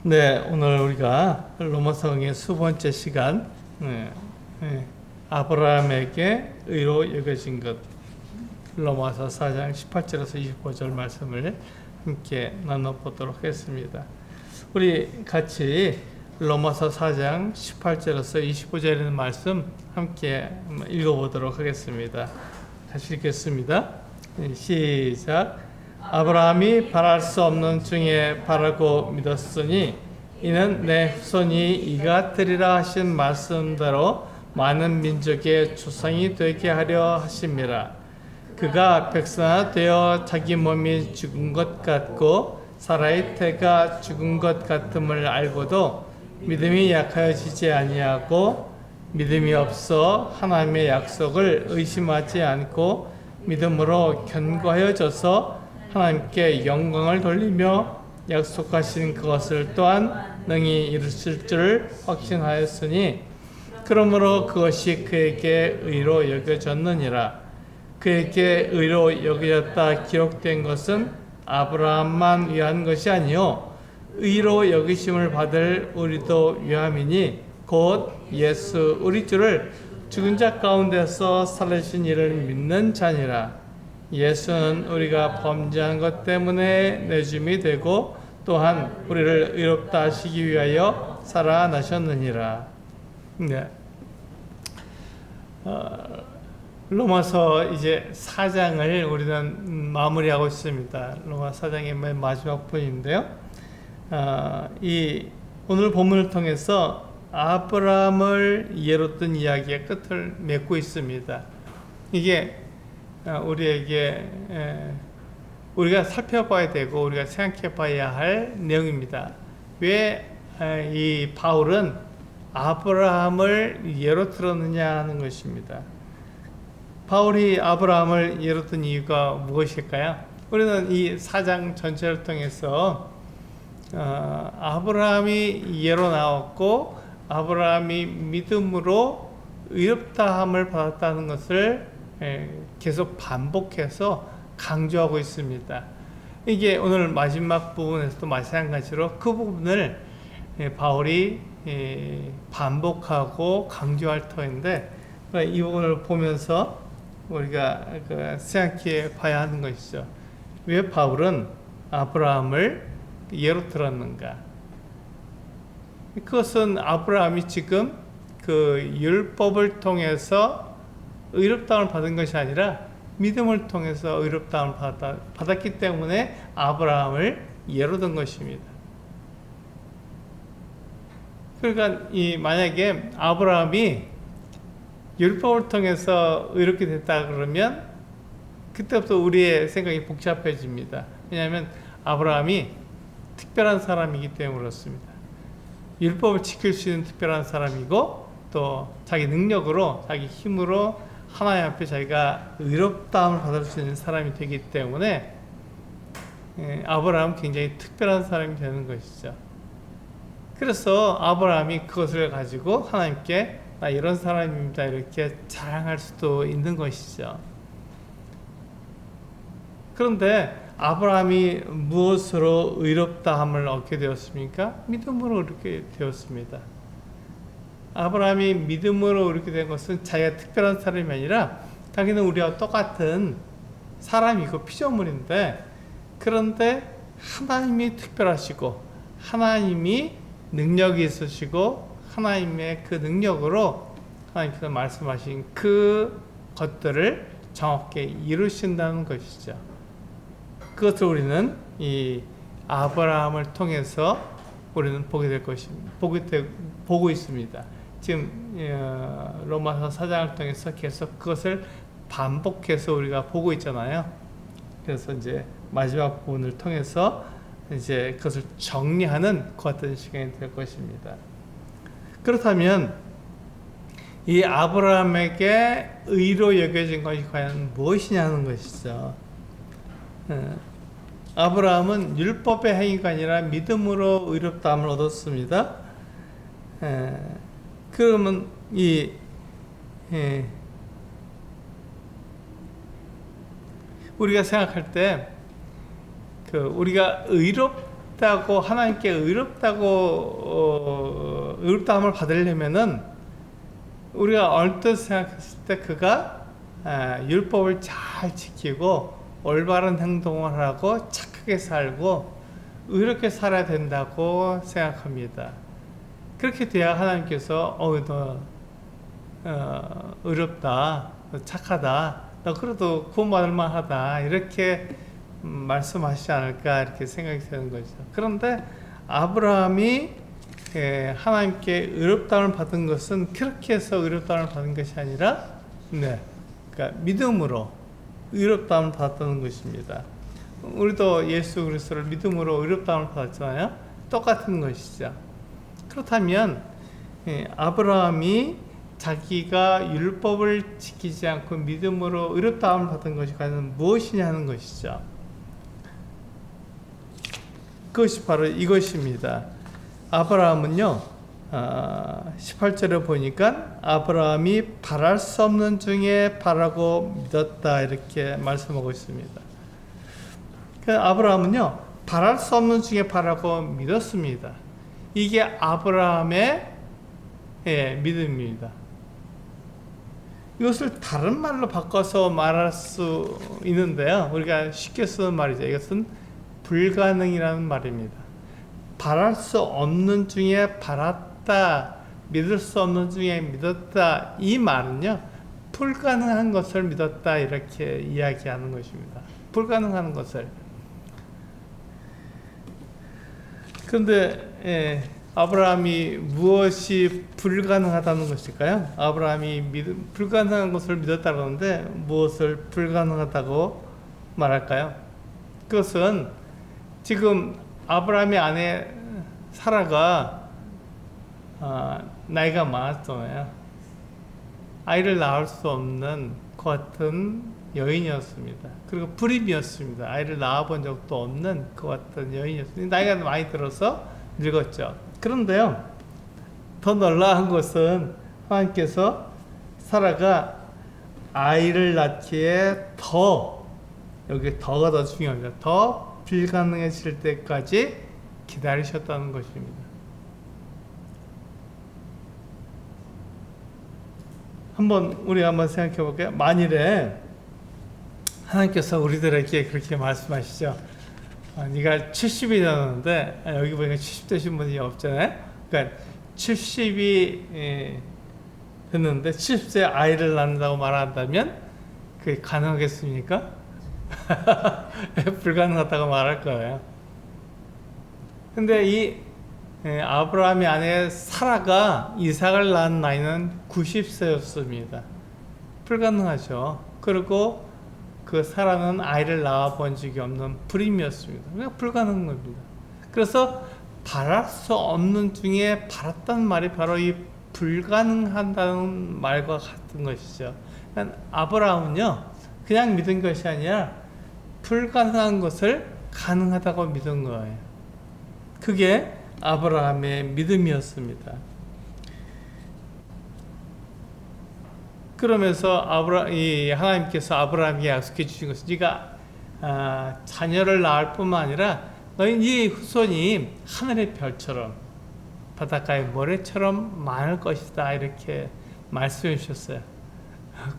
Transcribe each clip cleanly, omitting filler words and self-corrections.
네, 오늘 우리가 로마서의 수 번째 시간, 아브라함에게 의로 여겨진 것, 로마서 4장 18절에서 25절 말씀을 함께 나눠보도록 하겠습니다. 우리 같이 로마서 4장 18절에서 25절에 있는 말씀 함께 읽어보도록 하겠습니다. 같이 읽겠습니다. 시작. 아브라함이 바랄 수 없는 중에 바라고 믿었으니 이는 내 후손이 이가 되리라 하신 말씀대로 많은 민족의 조상이 되게 하려 하심이라. 그가 백성아 되어 자기 몸이 죽은 것 같고 사라의 태가 죽은 것 같음을 알고도 믿음이 약하여지지 아니하고 믿음이 없어 하나님의 약속을 의심하지 않고 믿음으로 견고하여져서 하나님께 영광을 돌리며 약속하신 그것을 또한 능히 이루실 줄 확신하였으니 그러므로 그것이 그에게 의로 여겨졌느니라. 그에게 의로 여겨졌다 기록된 것은 아브라함만 위한 것이 아니요 의로 여기심을 받을 우리도 위함이니 곧 예수 우리 주를 죽은 자 가운데서 살리신 이를 믿는 자니라. 예수는 우리가 범죄한 것 때문에 내줌이 되고 또한 우리를 의롭다 하시기 위하여 살아나셨느니라. 네. 로마서 이제 4장을 우리는 마무리하고 있습니다. 로마 4장의 맨 마지막 부분인데요. 이 오늘 본문을 통해서 아브라함을 예로 든 이야기의 끝을 맺고 있습니다. 이게 우리에게 우리가 살펴봐야 되고 우리가 생각해 봐야 할 내용입니다. 왜 이 바울은 아브라함을 예로 들었느냐 하는 것입니다. 바울이 아브라함을 예로 든 이유가 무엇일까요? 우리는 이 4장 전체를 통해서 아브라함이 예로 나왔고 아브라함이 믿음으로 의롭다함을 받았다는 것을 계속 반복해서 강조하고 있습니다. 이게 오늘 마지막 부분에서도 마찬가지로 그 부분을 바울이 반복하고 강조할 터인데 이 부분을 보면서 우리가 생각해 봐야 하는 것이죠. 왜 바울은 아브라함을 예로 들었는가? 그것은 아브라함이 지금 그 율법을 통해서 의롭다함을 받은 것이 아니라 믿음을 통해서 의롭다함을 받았기 때문에 아브라함을 예로 든 것입니다. 그러니까 만약에 아브라함이 율법을 통해서 의롭게 됐다 그러면 그때부터 우리의 생각이 복잡해집니다. 왜냐하면 아브라함이 특별한 사람이기 때문에 그렇습니다. 율법을 지킬 수 있는 특별한 사람이고 또 자기 능력으로 자기 힘으로 하나님 앞에 자기가 의롭다함을 받을 수 있는 사람이 되기 때문에 아브라함은 굉장히 특별한 사람이 되는 것이죠. 그래서 아브라함이 그것을 가지고 하나님께 나 이런 사람입니다 이렇게 자랑할 수도 있는 것이죠. 그런데 아브라함이 무엇으로 의롭다함을 얻게 되었습니까? 믿음으로 이렇게 되었습니다. 아브라함이 믿음으로 이렇게 된 것은 자기가 특별한 사람이 아니라 자기는 우리와 똑같은 사람이고 피조물인데 그런데 하나님이 특별하시고 하나님이 능력이 있으시고 하나님의 그 능력으로 하나님께서 말씀하신 그 것들을 정확히 이루신다는 것이죠. 그것을 우리는 이 아브라함을 통해서 우리는 보게 될 것입니다. 보고 있습니다. 지금 로마서 4장을 통해서 계속 그것을 반복해서 우리가 보고 있잖아요. 그래서 이제 마지막 부분을 통해서 이제 그것을 정리하는 그 같은 시간이 될 것입니다. 그렇다면 이 아브라함에게 의로 여겨진 것이 과연 무엇이냐는 것이죠. 아브라함은 율법의 행위가 아니라 믿음으로 의롭다함을 얻었습니다. 그러면 우리가 생각할 때 우리가 있다고 하나님께 의롭다함을 받으려면은 우리가 얼뜻 생각했을 때 그가 율법을 잘 지키고 올바른 행동을 하고 착하게 살고 의롭게 살아야 된다고 생각합니다. 그렇게 돼야 하나님께서 너 의롭다, 너 착하다, 너 그래도 구원받을 만하다 이렇게 말씀하시지 않을까 이렇게 생각이 되는 거죠. 그런데 아브라함이 하나님께 의롭다움을 받은 것은 그렇게 해서 의롭다움을 받은 것이 아니라 그러니까 믿음으로 의롭다움을 받았다는 것입니다. 우리도 예수 그리스도를 믿음으로 의롭다움을 받았잖아요. 똑같은 것이죠. 그렇다면 아브라함이 자기가 율법을 지키지 않고 믿음으로 의롭다움을 받은 것이 과연 무엇이냐는 것이죠. 그것이 바로 이것입니다. 아브라함은요 18절에 보니까 아브라함이 바랄 수 없는 중에 바라고 믿었다 이렇게 말씀하고 있습니다. 아브라함은요 바랄 수 없는 중에 바라고 믿었습니다. 이게 아브라함의 믿음입니다. 이것을 다른 말로 바꿔서 말할 수 있는데요, 우리가 쉽게 쓰는 말이죠. 이것은 불가능이라는 말입니다. 바랄 수 없는 중에 바랐다, 믿을 수 없는 중에 믿었다, 이 말은요 불가능한 것을 믿었다 이렇게 이야기하는 것입니다. 불가능한 것을. 그런데 아브라함이 무엇이 불가능하다는 것일까요? 아브라함이 불가능한 것을 믿었다고 하는데 무엇을 불가능하다고 말할까요? 그것은 지금 아브라함의 아내 사라가 나이가 많았잖아요. 아이를 낳을 수 없는 그 같은 여인이었습니다. 그리고 불임이었습니다. 아이를 낳아본 적도 없는 그 같은 여인이었습니다. 나이가 많이 들어서 늙었죠. 그런데요, 더 놀라운 것은 하나님께서 사라가 아이를 낳기에 여기 더가 더 중요합니다. 더 불가능해질 때까지 기다리셨다는 것입니다. 우리 한번 생각해 볼게요. 만일에 하나님께서 우리들에게 그렇게 말씀하시죠. 네가 70이 되었는데 여기 보니까 70 되신 분이 없잖아요. 그러니까 70이 됐는데 70세 아이를 낳는다고 말한다면 그게 가능하겠습니까? 불가능하다고 말할 거예요. 근데 이 아브라함의 아내 사라가 이삭을 낳은 나이는 90세였습니다. 불가능하죠. 그리고 그 사라는 아이를 낳아본 적이 없는 불임이었습니다. 그러니까 불가능한 겁니다. 그래서 바랄 수 없는 중에 바랐다는 말이 바로 이 불가능하다는 말과 같은 것이죠. 그러니까 아브라함은요 그냥 믿은 것이 아니라 불가능한 것을 가능하다고 믿은 거예요. 그게 아브라함의 믿음이었습니다. 그러면서 하나님께서 아브라함에게 약속해 주신 것은 네가 자녀를 낳을 뿐만 아니라 네 후손이 하늘의 별처럼 바닷가의 모래처럼 많을 것이다 이렇게 말씀해 주셨어요.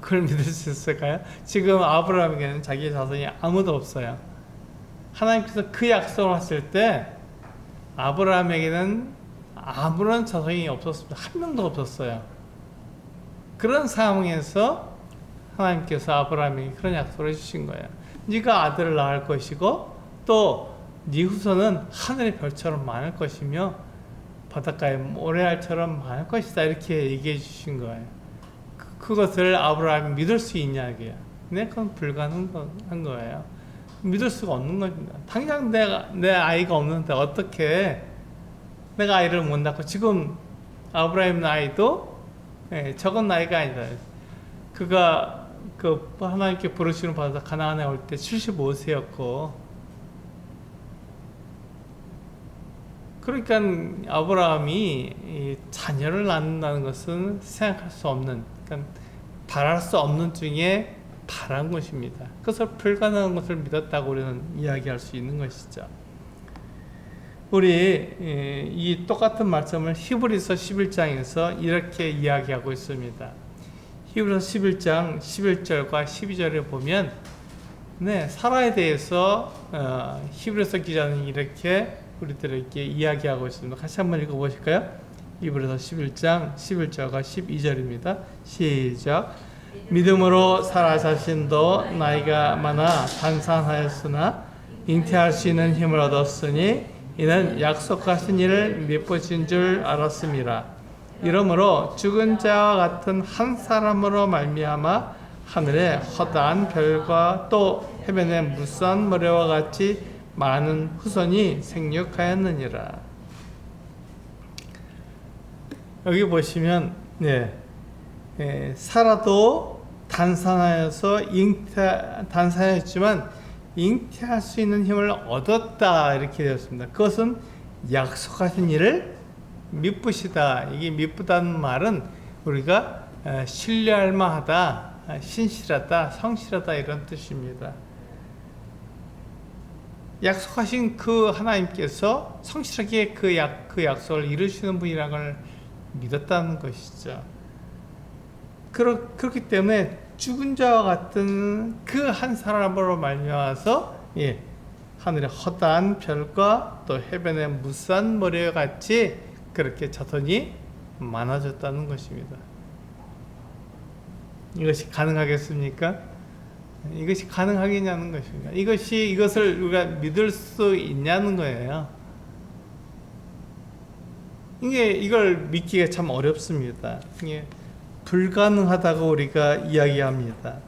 그걸 믿을 수 있을까요? 지금 아브라함에게는 자기 자손이 아무도 없어요. 하나님께서 그 약속을 하실 때 아브라함에게는 아무런 자손이 없었습니다. 한 명도 없었어요. 그런 상황에서 하나님께서 아브라함에게 그런 약속을 해주신 거예요. 네가 아들을 낳을 것이고 또 네 후손은 하늘의 별처럼 많을 것이며 바닷가의 모래알처럼 많을 것이다 이렇게 얘기해 주신 거예요. 그것을 아브라함이 믿을 수 있냐고요. 근데 그건 불가능한 거예요. 믿을 수가 없는 겁니다. 당장 내 아이가 없는데 어떻게 내가 아이를 못 낳고, 지금 아브라함 나이도 적은 나이가 아니다. 그가 하나님께 부르심을 받아서 가나안에 올 때 75세였고, 그러니까 아브라함이 자녀를 낳는다는 것은 생각할 수 없는, 그러니까 바랄 수 없는 중에 바란 것입니다. 그래서 불가능한 것을 믿었다고 우리는 이야기할 수 있는 것이죠. 우리 이 똑같은 말씀을 히브리서 11장에서 이렇게 이야기하고 있습니다. 히브리서 11장 11절과 12절에 보면 사라에 대해서 히브리서 기자는 이렇게 우리들에게 이야기하고 있습니다. 같이 한번 읽어보실까요? 히브리서 11장 11절과 12절입니다. 시작. 믿음으로 사라 자신도 나이가 많아 단산하였으나 잉태할 수 있는 힘을 얻었으니 이는 약속하신 일을 미쁘신 줄 알았음이라. 이러므로 죽은 자와 같은 한 사람으로 말미암아 하늘의 허다한 별과 또 해변의 무수한 모래와 같이 많은 후손이 생육하였느니라. 여기 보시면 사라도 단산하여서 단산하였지만 잉태할 수 있는 힘을 얻었다 이렇게 되었습니다. 그것은 약속하신 일을 미쁘시다. 이게 미쁘다는 말은 우리가 신뢰할 만하다, 신실하다, 성실하다 이런 뜻입니다. 약속하신 그 하나님께서 성실하게 그 약속을 이루시는 분이라는 걸 믿었다는 것이죠. 그렇기 때문에 죽은 자와 같은 그 한 사람으로 말미암아서 하늘의 허다한 별과 또 해변의 무수한 모래와 같이 그렇게 자손이 많아졌다는 것입니다. 이것이 가능하겠습니까? 이것이 가능하겠냐는 것입니다. 이것을 우리가 믿을 수 있냐는 거예요. 이걸 믿기가 참 어렵습니다. 이게 불가능하다고 우리가 이야기합니다.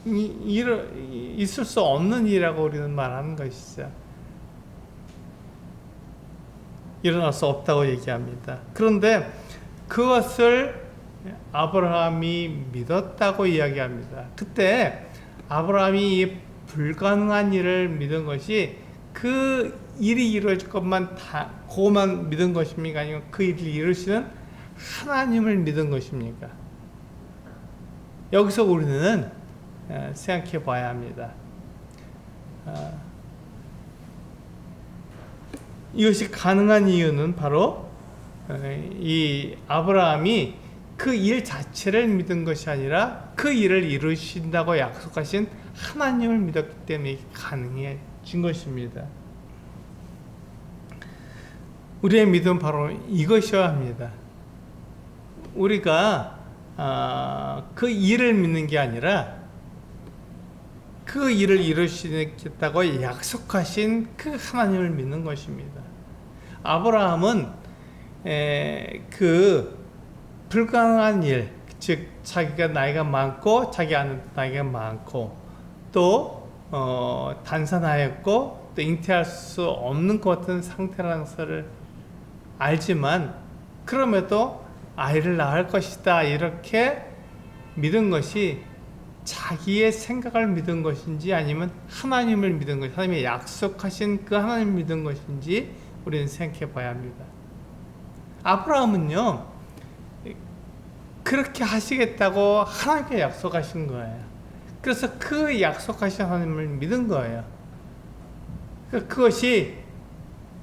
있을 수 없는 일이라고 우리는 말하는 것이죠. 일어날 수 없다고 얘기합니다. 그런데 그것을 아브라함이 믿었다고 이야기합니다. 그때 아브라함이 이 불가능한 일을 믿은 것이 그 일이 이루어질 그것만 믿은 것입니까? 아니면 그 일을 이루시는 하나님을 믿은 것입니까? 여기서 우리는 생각해 봐야 합니다. 이것이 가능한 이유는 바로 이 아브라함이 그 일 자체를 믿은 것이 아니라 그 일을 이루신다고 약속하신 하나님을 믿었기 때문에 가능해진 것입니다. 우리의 믿음은 바로 이것이어야 합니다. 우리가 그 일을 믿는 게 아니라 그 일을 이루시겠다고 약속하신 그 하나님을 믿는 것입니다. 아브라함은 그 불가능한 일, 즉 자기가 나이가 많고 자기 아는 나이가 많고 또 단산하였고 또 잉태할 수 없는 것 같은 상태라는 것을 알지만 그럼에도 아이를 낳을 것이다 이렇게 믿은 것이 자기의 생각을 믿은 것인지 아니면 하나님을 믿은 것인지 하나님의 약속하신 그 하나님을 믿은 것인지 우리는 생각해 봐야 합니다. 아브라함은요 그렇게 하시겠다고 하나님께 약속하신 거예요. 그래서 그 약속하신 하나님을 믿은 거예요. 그것이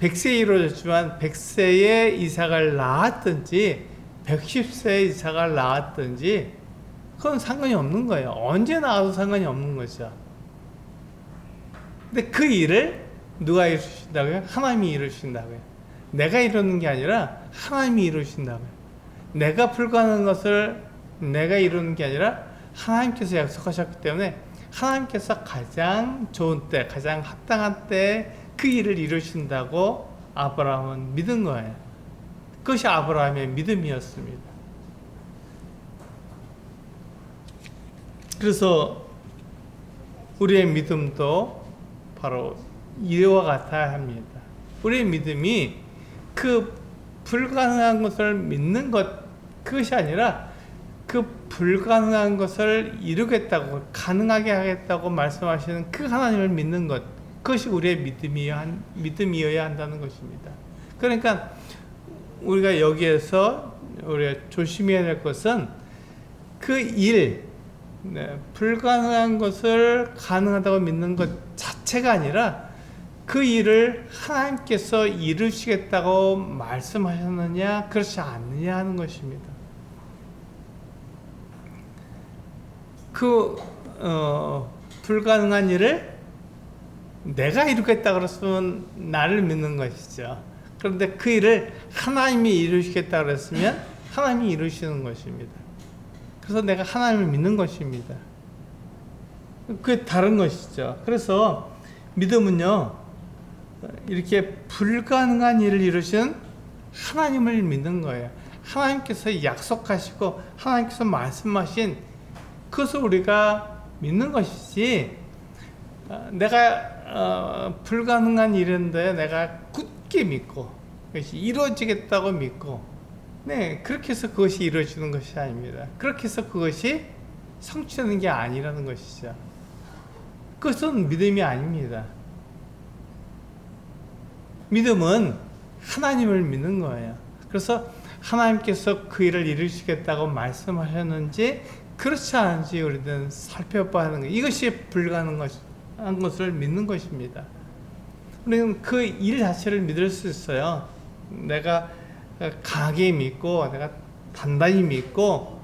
100세에 이루어졌지만 100세에 이삭을 낳았든지 110세에 이삭을 낳았든지 그건 상관이 없는 거예요. 언제 낳아도 상관이 없는 거죠. 근데 그 일을 누가 이루신다고요? 하나님이 이루신다고요. 내가 이루는 게 아니라 하나님이 이루신다고요. 내가 불가능한 것을 내가 이루는 게 아니라 하나님께서 약속하셨기 때문에 하나님께서 가장 좋은 때, 가장 합당한 때 그 일을 이루신다고 아브라함은 믿은 거예요. 그것이 아브라함의 믿음이었습니다. 그래서 우리의 믿음도 바로 이와 같아야 합니다. 우리의 믿음이 그 불가능한 것을 믿는 것, 그것이 아니라 그 불가능한 것을 이루겠다고, 가능하게 하겠다고 말씀하시는 그 하나님을 믿는 것, 그것이 우리의 믿음이어야 한다는 것입니다. 그러니까 우리가 여기에서 우리가 조심해야 될 것은 그 일, 불가능한 것을 가능하다고 믿는 것 자체가 아니라 그 일을 하나님께서 이루시겠다고 말씀하셨느냐 그렇지 않느냐 하는 것입니다. 그 불가능한 일을 내가 이루겠다 그랬으면 나를 믿는 것이죠. 그런데 그 일을 하나님이 이루시겠다 그랬으면 하나님이 이루시는 것입니다. 그래서 내가 하나님을 믿는 것입니다. 그게 다른 것이죠. 그래서 믿음은요, 이렇게 불가능한 일을 이루신 하나님을 믿는 거예요. 하나님께서 약속하시고 하나님께서 말씀하신 그것을 우리가 믿는 것이지, 내가 불가능한 일인데 내가 굳게 믿고 그것이 이루어지겠다고 믿고, 네, 그렇게 해서 그것이 이루어지는 것이 아닙니다. 그렇게 해서 그것이 성취되는 게 아니라는 것이죠. 그것은 믿음이 아닙니다. 믿음은 하나님을 믿는 거예요. 그래서 하나님께서 그 일을 이루시겠다고 말씀하셨는지 그렇지 않은지 우리는 살펴봐야 하는 거예요. 이것이 불가능한 것을 믿는 것입니다. 우리는 그 일 자체를 믿을 수 있어요. 내가 강하게 믿고 내가 단단히 믿고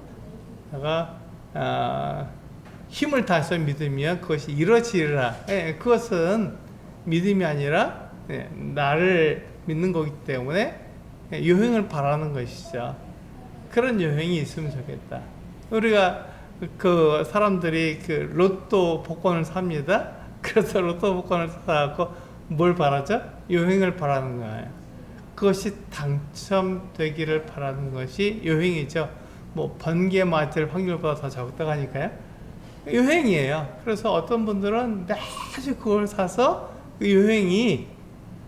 내가 힘을 다해서 믿으면 그것이 이루어지리라. 그것은 믿음이 아니라 나를 믿는 거기 때문에 요행을 바라는 것이죠. 그런 요행이 있으면 좋겠다. 우리가 그 사람들이 그 로또 복권을 삽니다. 그래서 로또 복권을 사갖고 뭘 바라죠? 요행을 바라는 거예요. 그것이 당첨되기를 바라는 것이 요행이죠. 뭐 번개 맞을 확률보다 더 적다고 하니까요. 요행이에요. 그래서 어떤 분들은 매주 그걸 사서 그 요행이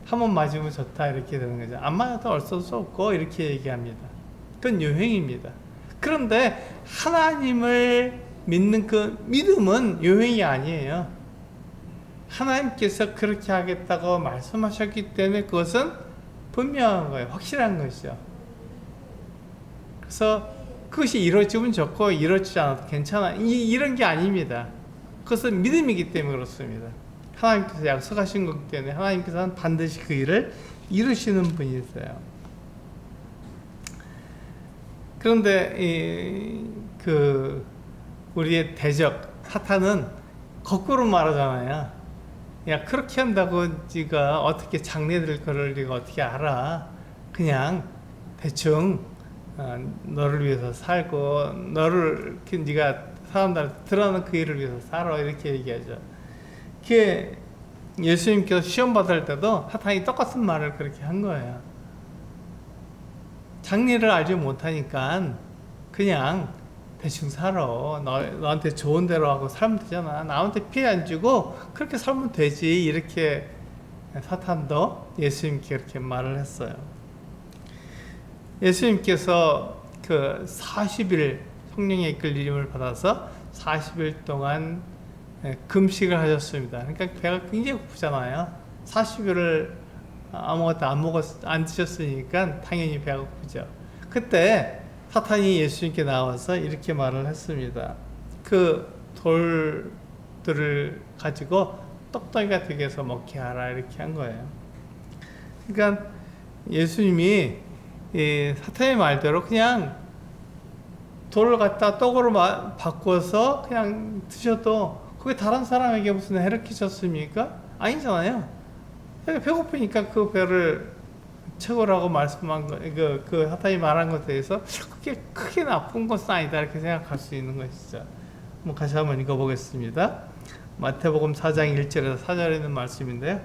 한번 맞으면 좋다 이렇게 되는 거죠. 안 맞아도 어쩔 수 없고 이렇게 얘기합니다. 그건 요행입니다. 그런데 하나님을 믿는 그 믿음은 요행이 아니에요. 하나님께서 그렇게 하겠다고 말씀하셨기 때문에 그것은 분명한 거예요. 확실한 것이죠. 그래서 그것이 이루어지면 좋고 이루어지지 않아도 괜찮아. 이런 게 아닙니다. 그것은 믿음이기 때문에 그렇습니다. 하나님께서 약속하신 거기 때문에 하나님께서는 반드시 그 일을 이루시는 분이세요. 그런데 우리의 대적 사탄은 거꾸로 말하잖아요. 야, 그렇게 한다고 네가 어떻게 장래될 거를 네가 어떻게 알아? 그냥 대충 너를 위해서 살고 너를 네가 사람들한테 드러나는 그 일을 위해서 살아 이렇게 얘기하죠. 그게 예수님께서 시험 받을 때도 사탄이 똑같은 말을 그렇게 한 거예요. 장래를 알지 못하니까 그냥 대충 살아. 너한테 좋은 대로 하고 살면 되잖아. 남한테 피해 안 주고 그렇게 살면 되지. 이렇게 사탄도 예수님께 그렇게 말을 했어요. 예수님께서 그 40일 성령의 이끌림을 받아서 40일 동안 금식을 하셨습니다. 그러니까 배가 굉장히 고프잖아요. 40일을 아무것도 안 드셨으니까 당연히 배가 고프죠. 그때 사탄이 예수님께 나와서 이렇게 말을 했습니다. 그 돌들을 가지고 떡덩이가 되게 해서 먹게 하라 이렇게 한 거예요. 그러니까 예수님이 사탄의 말대로 그냥 돌을 갖다 떡으로 바꿔서 그냥 드셔도 그게 다른 사람에게 무슨 해를 끼쳤습니까? 아니잖아요. 배고프니까 그 배를 채우라고 말씀한 거, 그 사탄이 말한 것에 대해서 그게 크게 나쁜 것은 아니다 이렇게 생각할 수 있는 것이죠. 뭐 같이 한번 읽어보겠습니다. 마태복음 4장 1절에서 4절에 있는 말씀인데요.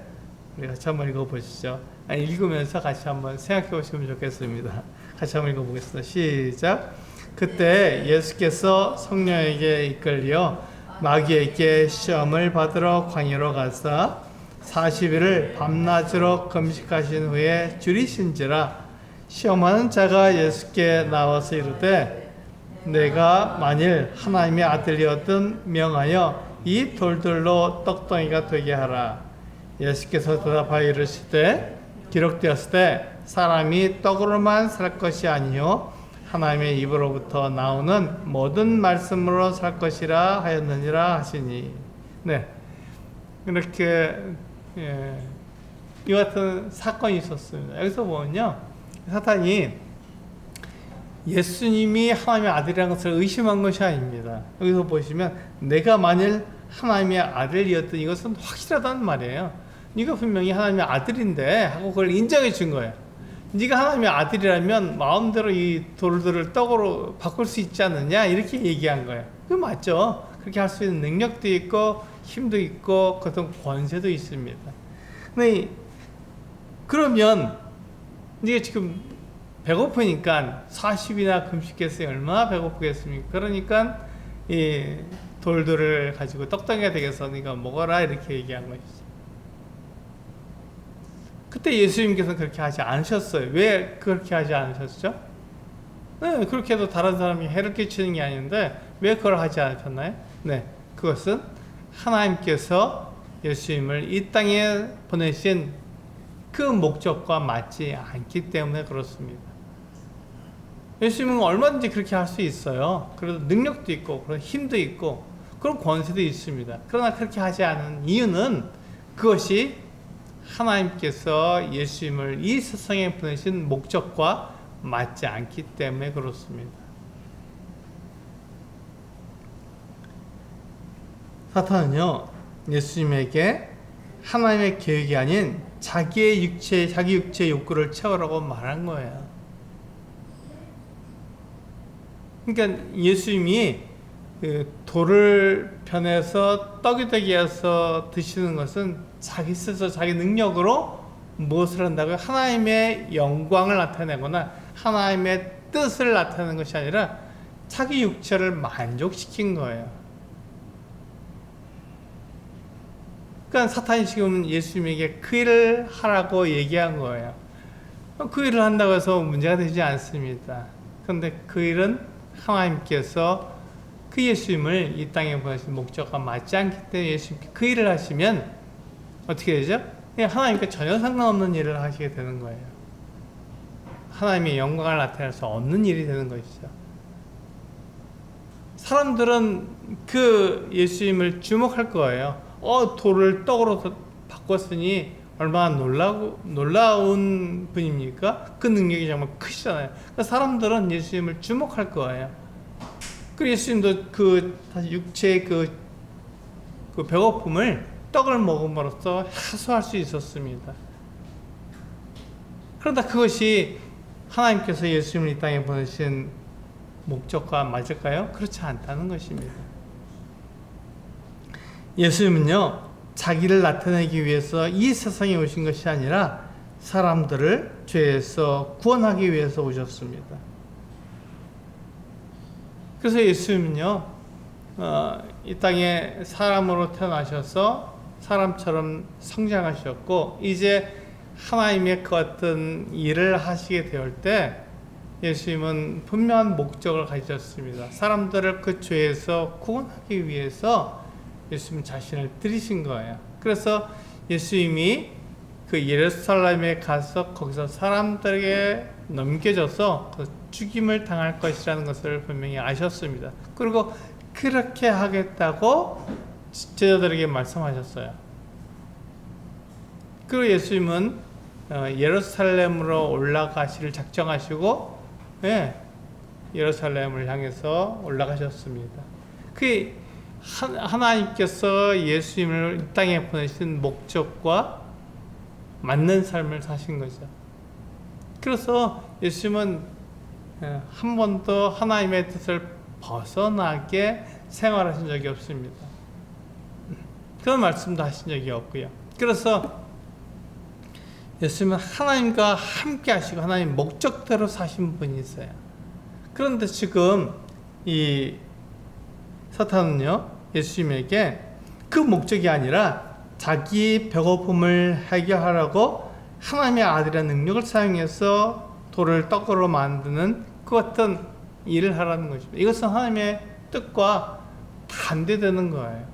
우리 같이 한번 읽어보시죠. 읽으면서 같이 한번 생각해 보시면 좋겠습니다. 같이 한번 읽어보겠습니다. 시작. 그때 예수께서 성령에게 이끌려 마귀에게 시험을 받으러 광야로 가사 40일을 밤낮으로 금식하신 후에 줄이신지라. 시험하는 자가 예수께 나와서 이르되 내가 만일 하나님의 아들이었든 명하여 이 돌들로 떡덩이가 되게 하라. 예수께서 대답하여 이르시되 기록되었을 때 사람이 떡으로만 살 것이 아니요 하나님의 입으로부터 나오는 모든 말씀으로 살 것이라 하였느니라 하시니. 네, 이렇게 이 같은 사건이 있었습니다. 여기서 보면요, 사탄이 예수님이 하나님의 아들이라는 것을 의심한 것이 아닙니다. 여기서 보시면 내가 만일 하나님의 아들이었던 이것은 확실하다는 말이에요. 네가 분명히 하나님의 아들인데 하고 그걸 인정해 준 거예요. 네가 하나님의 아들이라면 마음대로 이 돌들을 떡으로 바꿀 수 있지 않느냐, 이렇게 얘기한 거예요. 그 맞죠. 그렇게 할 수 있는 능력도 있고 힘도 있고 어떤 권세도 있습니다. 근데 그러면 네가 지금 배고프니까 40이나 금식했으니 얼마나 배고프겠습니까? 그러니까 이 돌들을 가지고 떡덩이가 되겠어, 네가 먹어라, 이렇게 얘기한 것이죠. 그때 예수님께서는 그렇게 하지 않으셨어요. 왜 그렇게 하지 않으셨죠? 네, 그렇게 해도 다른 사람이 해를 끼치는 게 아닌데 왜 그걸 하지 않으셨나요? 네, 그것은 하나님께서 예수님을 이 땅에 보내신 그 목적과 맞지 않기 때문에 그렇습니다. 예수님은 얼마든지 그렇게 할 수 있어요. 그래도 능력도 있고 그런 힘도 있고 그런 권세도 있습니다. 그러나 그렇게 하지 않은 이유는 그것이 하나님께서 예수님을 이 세상에 보내신 목적과 맞지 않기 때문에 그렇습니다. 사탄은요, 예수님에게 하나님의 계획이 아닌 자기 육체의 욕구를 채우라고 말한 거예요. 그러니까 예수님이 돌을 변해서 떡이 되게 해서 드시는 것은 자기 스스로 자기 능력으로 무엇을 한다고요? 하나님의 영광을 나타내거나 하나님의 뜻을 나타내는 것이 아니라 자기 육체를 만족시킨 거예요. 그러니까 사탄이 지금 예수님에게 그 일을 하라고 얘기한 거예요. 그 일을 한다고 해서 문제가 되지 않습니다. 그런데 그 일은 하나님께서 그 예수님을 이 땅에 보내신 목적과 맞지 않기 때문에 예수님께 그 일을 하시면 어떻게 되죠? 하나님께 전혀 상관없는 일을 하시게 되는 거예요. 하나님의 영광을 나타낼 수 없는 일이 되는 것이죠. 사람들은 그 예수님을 주목할 거예요. 돌을 떡으로 바꿨으니 얼마나 놀라운 분입니까? 그 능력이 정말 크시잖아요. 그러니까 사람들은 예수님을 주목할 거예요. 그 예수님도 다시 육체의 그 배고픔을 떡을 먹음으로써 해소할 수 있었습니다. 그러나 그것이 하나님께서 예수님을 이 땅에 보내신 목적과 맞을까요? 그렇지 않다는 것입니다. 예수님은요, 자기를 나타내기 위해서 이 세상에 오신 것이 아니라 사람들을 죄에서 구원하기 위해서 오셨습니다. 그래서 예수님은요, 이 땅에 사람으로 태어나셔서 사람처럼 성장하셨고 이제 하나님의 그 같은 일을 하시게 될 때 예수님은 분명한 목적을 가지셨습니다. 사람들을 그 죄에서 구원하기 위해서 예수님 자신을 드리신 거예요. 그래서 예수님이 그 예루살렘에 가서 거기서 사람들에게 넘겨져서 죽임을 당할 것이라는 것을 분명히 아셨습니다. 그리고 그렇게 하겠다고 제자들에게 말씀하셨어요. 그리고 예수님은 예루살렘으로 올라가시를 작정하시고 예루살렘을 향해서 올라가셨습니다. 그 하나님께서 예수님을 이 땅에 보내신 목적과 맞는 삶을 사신 거죠. 그래서 예수님은 한 번도 하나님의 뜻을 벗어나게 생활하신 적이 없습니다. 그런 말씀도 하신 적이 없고요. 그래서 예수님은 하나님과 함께 하시고 하나님 목적대로 사신 분이세요. 그런데 지금 이 사탄은요, 예수님에게 그 목적이 아니라 자기 배고픔을 해결하라고 하나님의 아들의 능력을 사용해서 돌을 떡으로 만드는 그 어떤 일을 하라는 것입니다. 이것은 하나님의 뜻과 반대되는 거예요.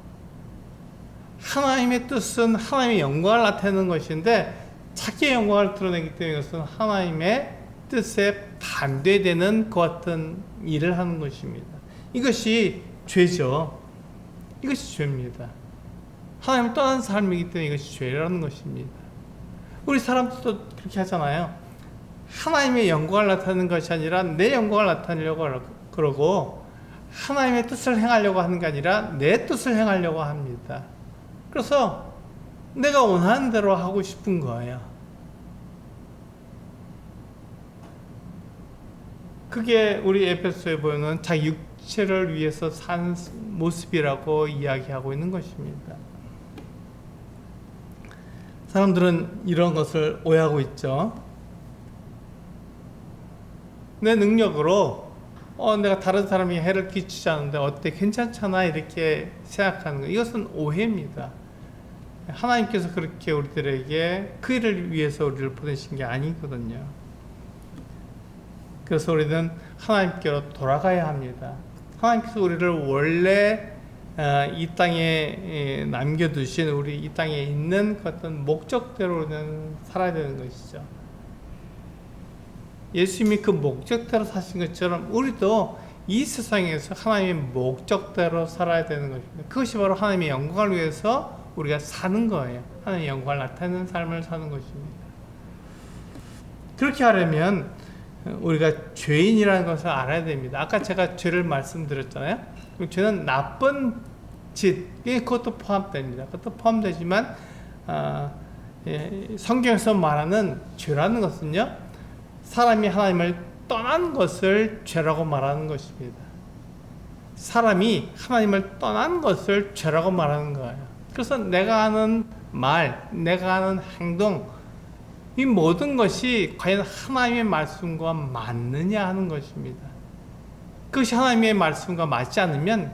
하나님의 뜻은 하나님의 영광을 나타내는 것인데 자기의 영광을 드러내기 때문에 이것은 하나님의 뜻에 반대되는 그 같은 일을 하는 것입니다. 이것이 죄죠. 이것이 죄입니다. 하나님을 떠난 삶이기 때문에 이것이 죄라는 것입니다. 우리 사람들도 그렇게 하잖아요. 하나님의 영광을 나타내는 것이 아니라 내 영광을 나타내려고 그러고, 하나님의 뜻을 행하려고 하는 게 아니라 내 뜻을 행하려고 합니다. 그래서 내가 원하는 대로 하고 싶은 거예요. 그게 우리 에베소에 보이는 자기 육체를 위해서 산 모습이라고 이야기하고 있는 것입니다. 사람들은 이런 것을 오해하고 있죠. 내 능력으로 내가 다른 사람이 해를 끼치지 않는데 어때? 괜찮잖아? 이렇게 생각하는 거. 이것은 오해입니다. 하나님께서 그렇게 우리들에게 그 일을 위해서 우리를 보내신 게 아니거든요. 그래서 우리는 하나님께로 돌아가야 합니다. 하나님께서 우리를 원래 이 땅에 남겨두신 우리 이 땅에 있는 어떤 목적대로는 살아야 되는 것이죠. 예수님이 그 목적대로 사신 것처럼 우리도 이 세상에서 하나님의 목적대로 살아야 되는 것입니다. 그것이 바로 하나님의 영광을 위해서 우리가 사는 거예요. 하나님의 영광을 나타내는 삶을 사는 것입니다. 그렇게 하려면 우리가 죄인이라는 것을 알아야 됩니다. 아까 제가 죄를 말씀드렸잖아요. 죄는 나쁜 짓, 그것도 포함됩니다. 그것도 포함되지만 성경에서 말하는 죄라는 것은요, 사람이 하나님을 떠난 것을 죄라고 말하는 것입니다. 사람이 하나님을 떠난 것을 죄라고 말하는 거예요. 그래서 내가 하는 말, 내가 하는 행동, 이 모든 것이 과연 하나님의 말씀과 맞느냐 하는 것입니다. 그것이 하나님의 말씀과 맞지 않으면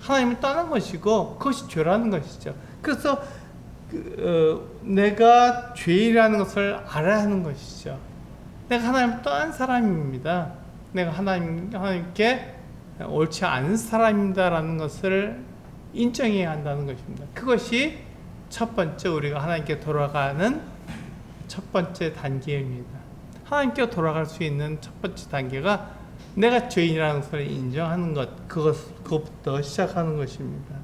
하나님을 떠난 것이고 그것이 죄라는 것이죠. 그래서 내가 죄라는 것을 알아야 하는 것이죠. 내가 하나님을 떠난 사람입니다. 내가 하나님께 옳지 않은 사람입니다라는 것을 인정해야 한다는 것입니다. 그것이 첫 번째 우리가 하나님께 돌아가는 첫 번째 단계입니다. 하나님께 돌아갈 수 있는 첫 번째 단계가 내가 죄인이라는 것을 인정하는 것, 그것부터 시작하는 것입니다.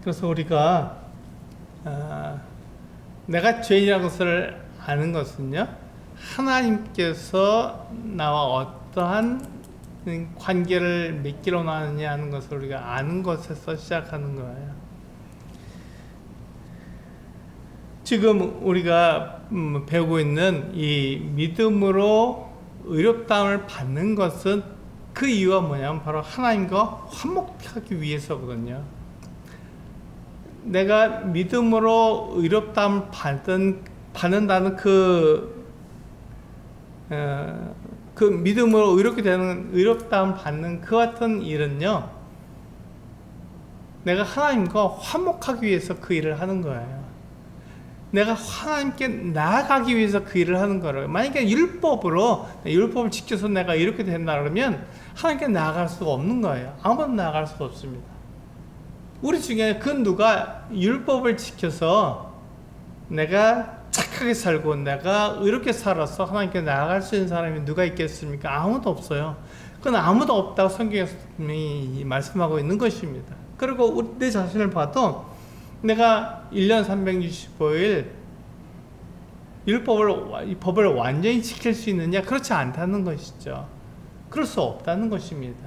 그래서 우리가 내가 죄인이라는 것을 아는 것은요, 하나님께서 나와 어떠한 관계를 맺기로 나느냐 하는 것을 우리가 아는 것에서 시작하는 거예요. 지금 우리가 배우고 있는 이 믿음으로 의롭다함을 받는 것은 그 이유가 뭐냐면 바로 하나님과 화목하기 위해서거든요. 내가 믿음으로 의롭다함을 받는다는 그 믿음으로 의롭게 되는 의롭다함을 받는 그 같은 일은요, 내가 하나님과 화목하기 위해서 그 일을 하는 거예요. 내가 하나님께 나아가기 위해서 그 일을 하는 거예요. 만약에 율법을 지켜서 내가 이렇게 된다 그러면 하나님께 나아갈 수가 없는 거예요. 아무도 나아갈 수가 없습니다. 우리 중에 그 누가 율법을 지켜서 내가 착하게 살고 내가 의롭게 살아서 하나님께 나아갈 수 있는 사람이 누가 있겠습니까? 아무도 없어요. 그건 아무도 없다고 성경에서 분명히 말씀하고 있는 것입니다. 그리고 내 자신을 봐도 내가 1년 365일 이 법을 완전히 지킬 수 있느냐? 그렇지 않다는 것이죠. 그럴 수 없다는 것입니다.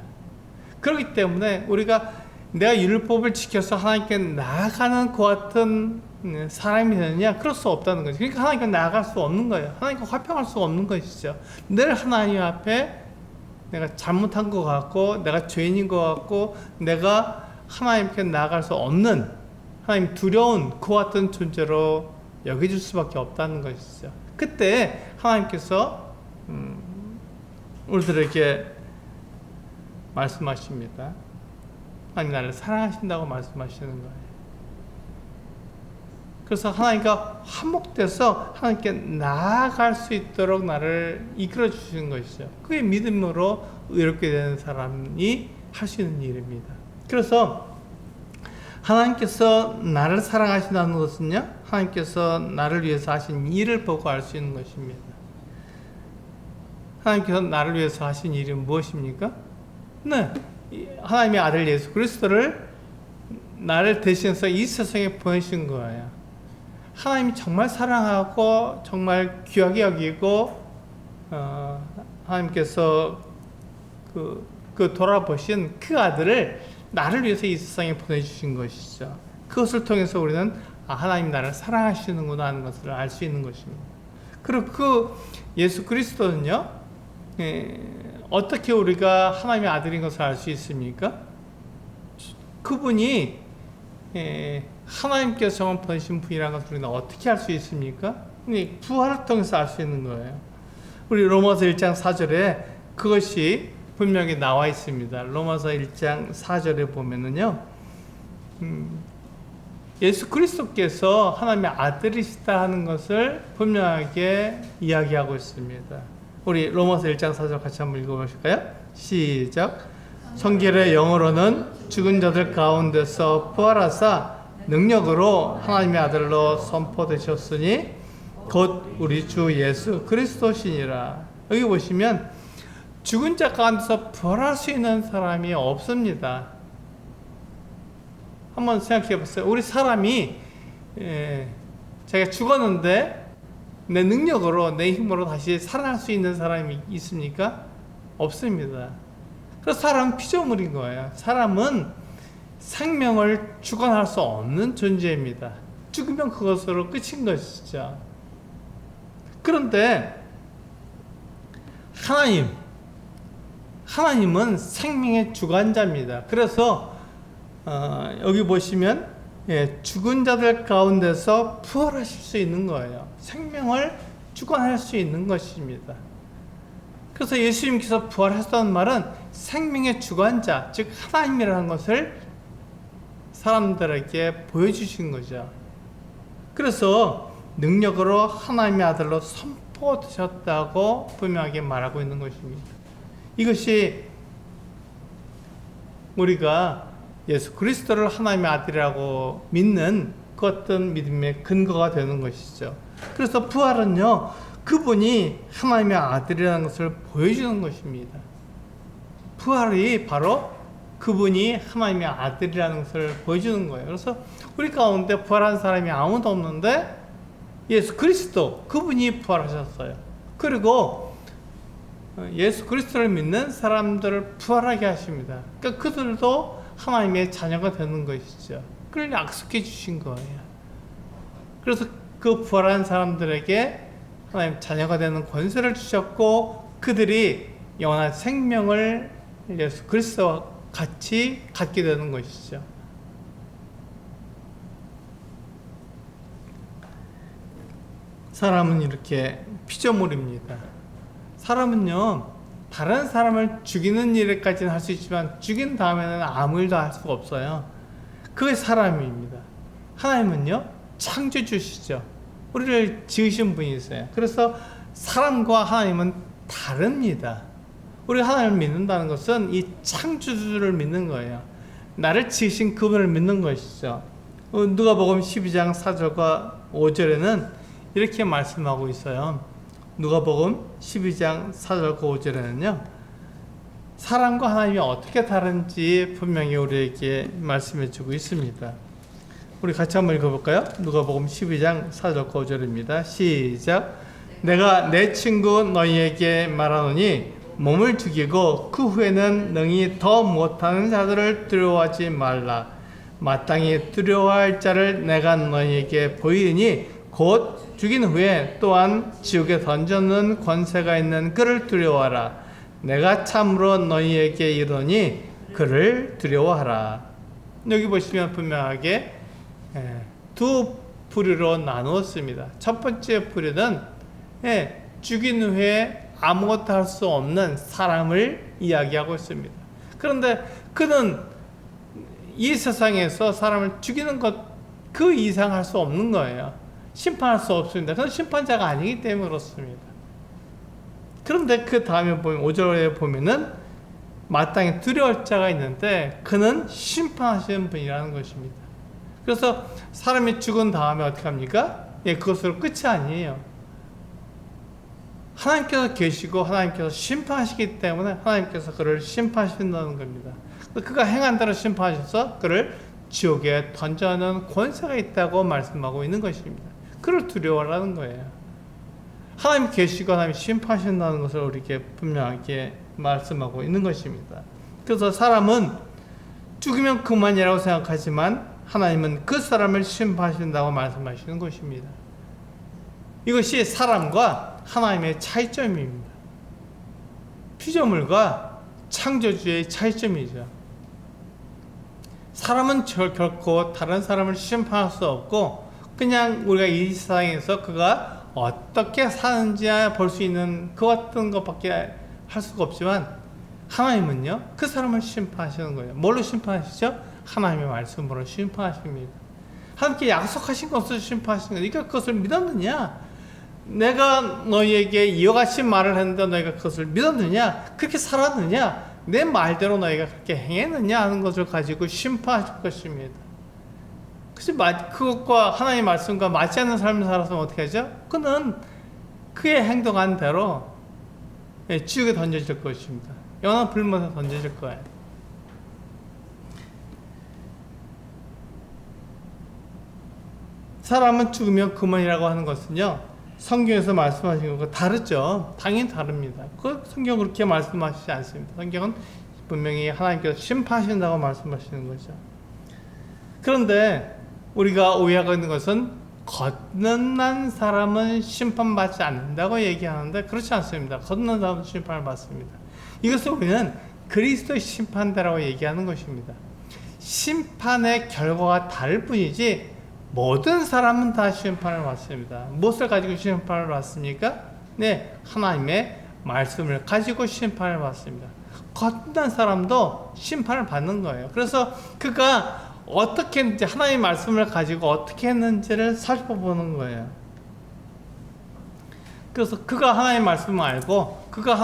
그렇기 때문에 우리가 내가 율법을 지켜서 하나님께 나아가는 그 같은 사람이 되느냐? 그럴 수 없다는 거죠. 그러니까 하나님께 나아갈 수 없는 거예요. 하나님과 화평할 수 없는 것이죠. 늘 하나님 앞에 내가 잘못한 것 같고 내가 죄인인 것 같고 내가 하나님께 나아갈 수 없는 하나님 두려운 그 같은 존재로 여겨질 수밖에 없다는 것이죠. 그때 하나님께서 우리들에게 말씀하십니다. 하나님 나를 사랑하신다고 말씀하시는 거예요. 그래서 하나님과 화목돼서 하나님께 나아갈 수 있도록 나를 이끌어 주시는 것이죠. 그게 믿음으로 의롭게 되는 사람이 할 수 있는 일입니다. 그래서 하나님께서 나를 사랑하신다는 것은요, 하나님께서 나를 위해서 하신 일을 보고 알 수 있는 것입니다. 하나님께서 나를 위해서 하신 일이 무엇입니까? 네, 하나님의 아들 예수 그리스도를 나를 대신해서 이 세상에 보내신 거예요. 하나님이 정말 사랑하고 정말 귀하게 여기고 하나님께서 그 돌아보신 그 아들을 나를 위해서 이 세상에 보내주신 것이죠. 그것을 통해서 우리는 하나님 나를 사랑하시는구나 하는 것을 알 수 있는 것입니다. 그리고 그 예수 그리스도는요, 어떻게 우리가 하나님의 아들인 것을 알 수 있습니까? 그분이 하나님께서 정말 보내신 분이라는 것을 우리는 어떻게 알 수 있습니까? 부활을 통해서 알 수 있는 거예요. 우리 로마서 1장 4절에 그것이 분명히 나와 있습니다. 로마서 1장 4절에 보면은요, 예수 그리스도께서 하나님의 아들이시다 하는 것을 분명하게 이야기하고 있습니다. 우리 로마서 1장 4절 같이 한번 읽어보실까요? 시작. 성결의 영어로는 죽은 자들 가운데서 부활하사 능력으로 하나님의 아들로 선포되셨으니 곧 우리 주 예수 그리스도시니라. 여기 보시면 죽은 자 가운데서 부활할 수 있는 사람이 없습니다. 한번 생각해 보세요. 우리 사람이 자기가 죽었는데 내 능력으로 내 힘으로 다시 살아날 수 있는 사람이 있습니까? 없습니다. 그래서 사람은 피조물인 거예요. 사람은 생명을 주관할 수 없는 존재입니다. 죽으면 그것으로 끝인 것이죠. 그런데 하나님은 생명의 주관자입니다. 그래서 여기 보시면 죽은 자들 가운데서 부활하실 수 있는 거예요. 생명을 주관할 수 있는 것입니다. 그래서 예수님께서 부활하셨다는 말은 생명의 주관자, 즉 하나님이라는 것을 사람들에게 보여주신 거죠. 그래서 능력으로 하나님의 아들로 선포되셨다고 분명하게 말하고 있는 것입니다. 이것이 우리가 예수 그리스도를 하나님의 아들이라고 믿는 그 어떤 믿음의 근거가 되는 것이죠. 그래서 부활은요, 그분이 하나님의 아들이라는 것을 보여주는 것입니다. 부활이 바로 그분이 하나님의 아들이라는 것을 보여주는 거예요. 그래서 우리 가운데 부활한 사람이 아무도 없는데 예수 그리스도, 그분이 부활하셨어요. 그리고 예수 그리스도를 믿는 사람들을 부활하게 하십니다. 그러니까 그들도 하나님의 자녀가 되는 것이죠. 그걸 약속해 주신 거예요. 그래서 그 부활한 사람들에게 하나님 자녀가 되는 권세를 주셨고, 그들이 영원한 생명을 예수 그리스도와 같이 갖게 되는 것이죠. 사람은 이렇게 피조물입니다. 사람은요, 다른 사람을 죽이는 일까지는 할 수 있지만 죽인 다음에는 아무 일도 할 수가 없어요. 그게 사람입니다. 하나님은요, 창조주시죠. 우리를 지으신 분이세요. 그래서 사람과 하나님은 다릅니다. 우리가 하나님을 믿는다는 것은 이 창조주를 믿는 거예요. 나를 지으신 그분을 믿는 것이죠. 누가복음 12장 4절과 5절에는 이렇게 말씀하고 있어요. 누가복음 12장 4절과 5절에는요, 사람과 하나님이 어떻게 다른지 분명히 우리에게 말씀해 주고 있습니다. 우리 같이 한번 읽어볼까요? 누가복음 12장 4절과 5절입니다. 시작. 내가 내 친구 너희에게 말하노니 몸을 죽이고 그 후에는 능히 더 못하는 자들을 두려워하지 말라. 마땅히 두려워할 자를 내가 너희에게 보이니 곧 죽인 후에 또한 지옥에 던져놓는 권세가 있는 그를 두려워하라. 내가 참으로 너희에게 이르노니 그를 두려워하라. 여기 보시면 분명하게 두 부류로 나누었습니다. 첫 번째 부류는 죽인 후에 아무것도 할 수 없는 사람을 이야기하고 있습니다. 그런데 그는 이 세상에서 사람을 죽이는 것 그 이상 할 수 없는 거예요. 심판할 수 없습니다. 그는 심판자가 아니기 때문에 그렇습니다. 그런데 그 다음에 보면 5절에 보면은 마땅히 두려울 자가 있는데 그는 심판하시는 분이라는 것입니다. 그래서 사람이 죽은 다음에 어떻게 합니까? 그것으로 끝이 아니에요. 하나님께서 계시고 하나님께서 심판하시기 때문에 하나님께서 그를 심판하신다는 겁니다. 그가 행한 대로 심판하셔서 그를 지옥에 던져놓은 권세가 있다고 말씀하고 있는 것입니다. 그걸 두려워하는 거예요. 하나님 계시고 하나님 심판하신다는 것을 우리에게 분명하게 말씀하고 있는 것입니다. 그래서 사람은 죽으면 그만이라고 생각하지만 하나님은 그 사람을 심판하신다고 말씀하시는 것입니다. 이것이 사람과 하나님의 차이점입니다. 피조물과 창조주의 차이점이죠. 사람은 결코 다른 사람을 심판할 수 없고 그냥 우리가 이 세상에서 그가 어떻게 사는지 볼 수 있는 그 같은 것밖에 할 수가 없지만 하나님은요 그 사람을 심판하시는 거예요. 뭘로 심판하시죠? 하나님의 말씀으로 심판하십니다. 하나님께 약속하신 것을 심판하시는 거예요. 네가 그것을 믿었느냐? 내가 너희에게 이와 같이 말을 했는데 너희가 그것을 믿었느냐? 그렇게 살았느냐? 내 말대로 너희가 그렇게 행했느냐? 하는 것을 가지고 심판하실 것입니다. 그래서 그것과 하나님의 말씀과 맞지 않는 삶을 살아서 어떻게 하죠? 그는 그의 행동한 대로 지옥에 던져질 것입니다. 영원한 불못에 던져질 거예요. 사람은 죽으면 그만이라고 하는 것은요 성경에서 말씀하신 것과 다르죠. 당연히 다릅니다. 그 성경은 그렇게 말씀하시지 않습니다. 성경은 분명히 하나님께서 심판하신다고 말씀하시는 거죠. 그런데 우리가 오해하고 있는 것은 거듭난 사람은 심판받지 않는다고 얘기하는데 그렇지 않습니다. 거듭난 사람은 심판을 받습니다. 이것을 우리는 그리스도의 심판대라고 얘기하는 것입니다. 심판의 결과가 다를 뿐이지 모든 사람은 다 심판을 받습니다. 무엇을 가지고 심판을 받습니까? 네, 하나님의 말씀을 가지고 심판을 받습니다. 거듭난 사람도 심판을 받는 거예요. 그래서 그가 어떻게 했는지 하나님의 말씀을 가지고 어떻게 했는지를 살펴보는 거예요. 그래서 그가 하나님의 말씀을 알고 그가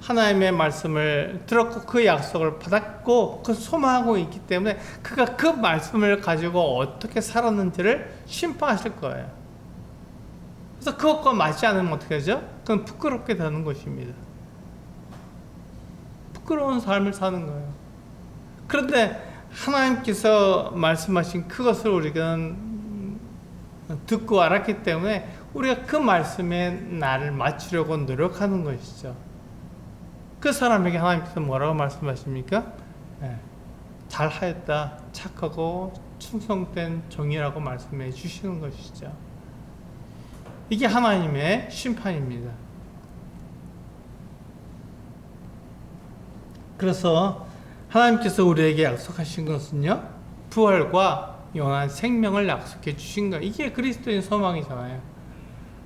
하나님의 말씀을 들었고 그 약속을 받았고 그 소망하고 있기 때문에 그가 그 말씀을 가지고 어떻게 살았는지를 심판하실 거예요. 그래서 그것과 맞지 않으면 어떻게 하죠? 그건 부끄럽게 되는 것입니다. 부끄러운 삶을 사는 거예요. 그런데 하나님께서 말씀하신 그것을 우리가 듣고 알았기 때문에 우리가 그 말씀에 나를 맞추려고 노력하는 것이죠. 그 사람에게 하나님께서 뭐라고 말씀하십니까? 네. 잘하였다, 착하고 충성된 종이라고 말씀해 주시는 것이죠. 이게 하나님의 심판입니다. 그래서 하나님께서 우리에게 약속하신 것은요 부활과 영원한 생명을 약속해 주신 거예요. 이게 그리스도인 소망이잖아요.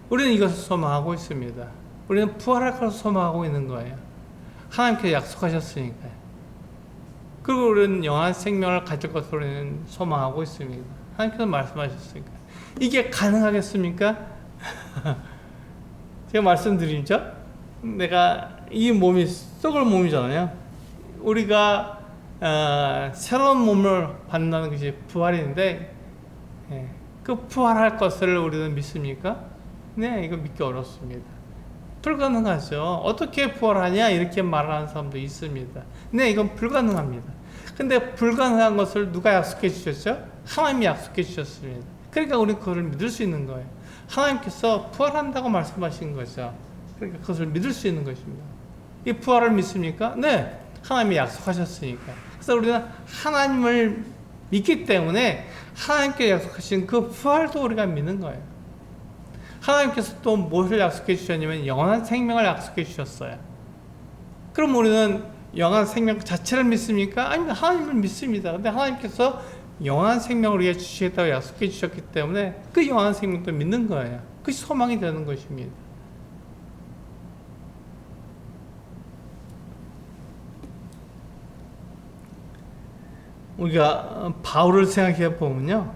우리는 이것을 소망하고 있습니다. 우리는 부활할 것을 소망하고 있는 거예요. 하나님께서 약속하셨으니까요. 그리고 우리는 영원한 생명을 가질 것을 우리는 소망하고 있습니다. 하나님께서 말씀하셨으니까. 이게 가능하겠습니까? 제가 말씀드리죠. 내가 이 몸이 썩을 몸이잖아요. 우리가 새로운 몸을 받는다는 것이 부활인데 그 부활할 것을 우리는 믿습니까? 네, 이거 믿기 어렵습니다. 불가능하죠. 어떻게 부활하냐 이렇게 말하는 사람도 있습니다. 네, 이건 불가능합니다. 근데 불가능한 것을 누가 약속해 주셨죠? 하나님이 약속해 주셨습니다. 그러니까 우리는 그걸 믿을 수 있는 거예요. 하나님께서 부활한다고 말씀하신 거죠. 그러니까 그것을 믿을 수 있는 것입니다. 이 부활을 믿습니까? 네, 하나님이 약속하셨으니까. 그래서 우리는 하나님을 믿기 때문에 하나님께 약속하신 그 부활도 우리가 믿는 거예요. 하나님께서 또 무엇을 약속해 주셨냐면 영원한 생명을 약속해 주셨어요. 그럼 우리는 영원한 생명 자체를 믿습니까? 아니, 하나님을 믿습니다. 근데 하나님께서 영원한 생명을 위해 주시겠다고 약속해 주셨기 때문에 그 영원한 생명도 믿는 거예요. 그것이 소망이 되는 것입니다. 우리가 바울을 생각해 보면요,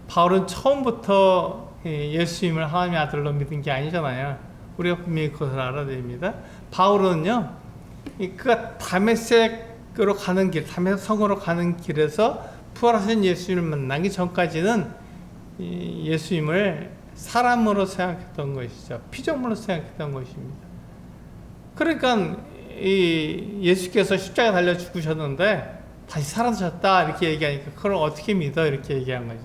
바울은 처음부터 예수님을 하나님의 아들로 믿은 게 아니잖아요. 우리가 분명히 그것을 알아야 됩니다. 바울은요, 그가 다메섹으로 가는 길, 다메섹 성으로 가는 길에서 부활하신 예수님을 만나기 전까지는 예수님을 사람으로 생각했던 것이죠. 피조물로 생각했던 것입니다. 그러니까 예수께서 십자가에 달려 죽으셨는데 다시 살아나셨다 이렇게 얘기하니까 그걸 어떻게 믿어 이렇게 얘기한 거죠.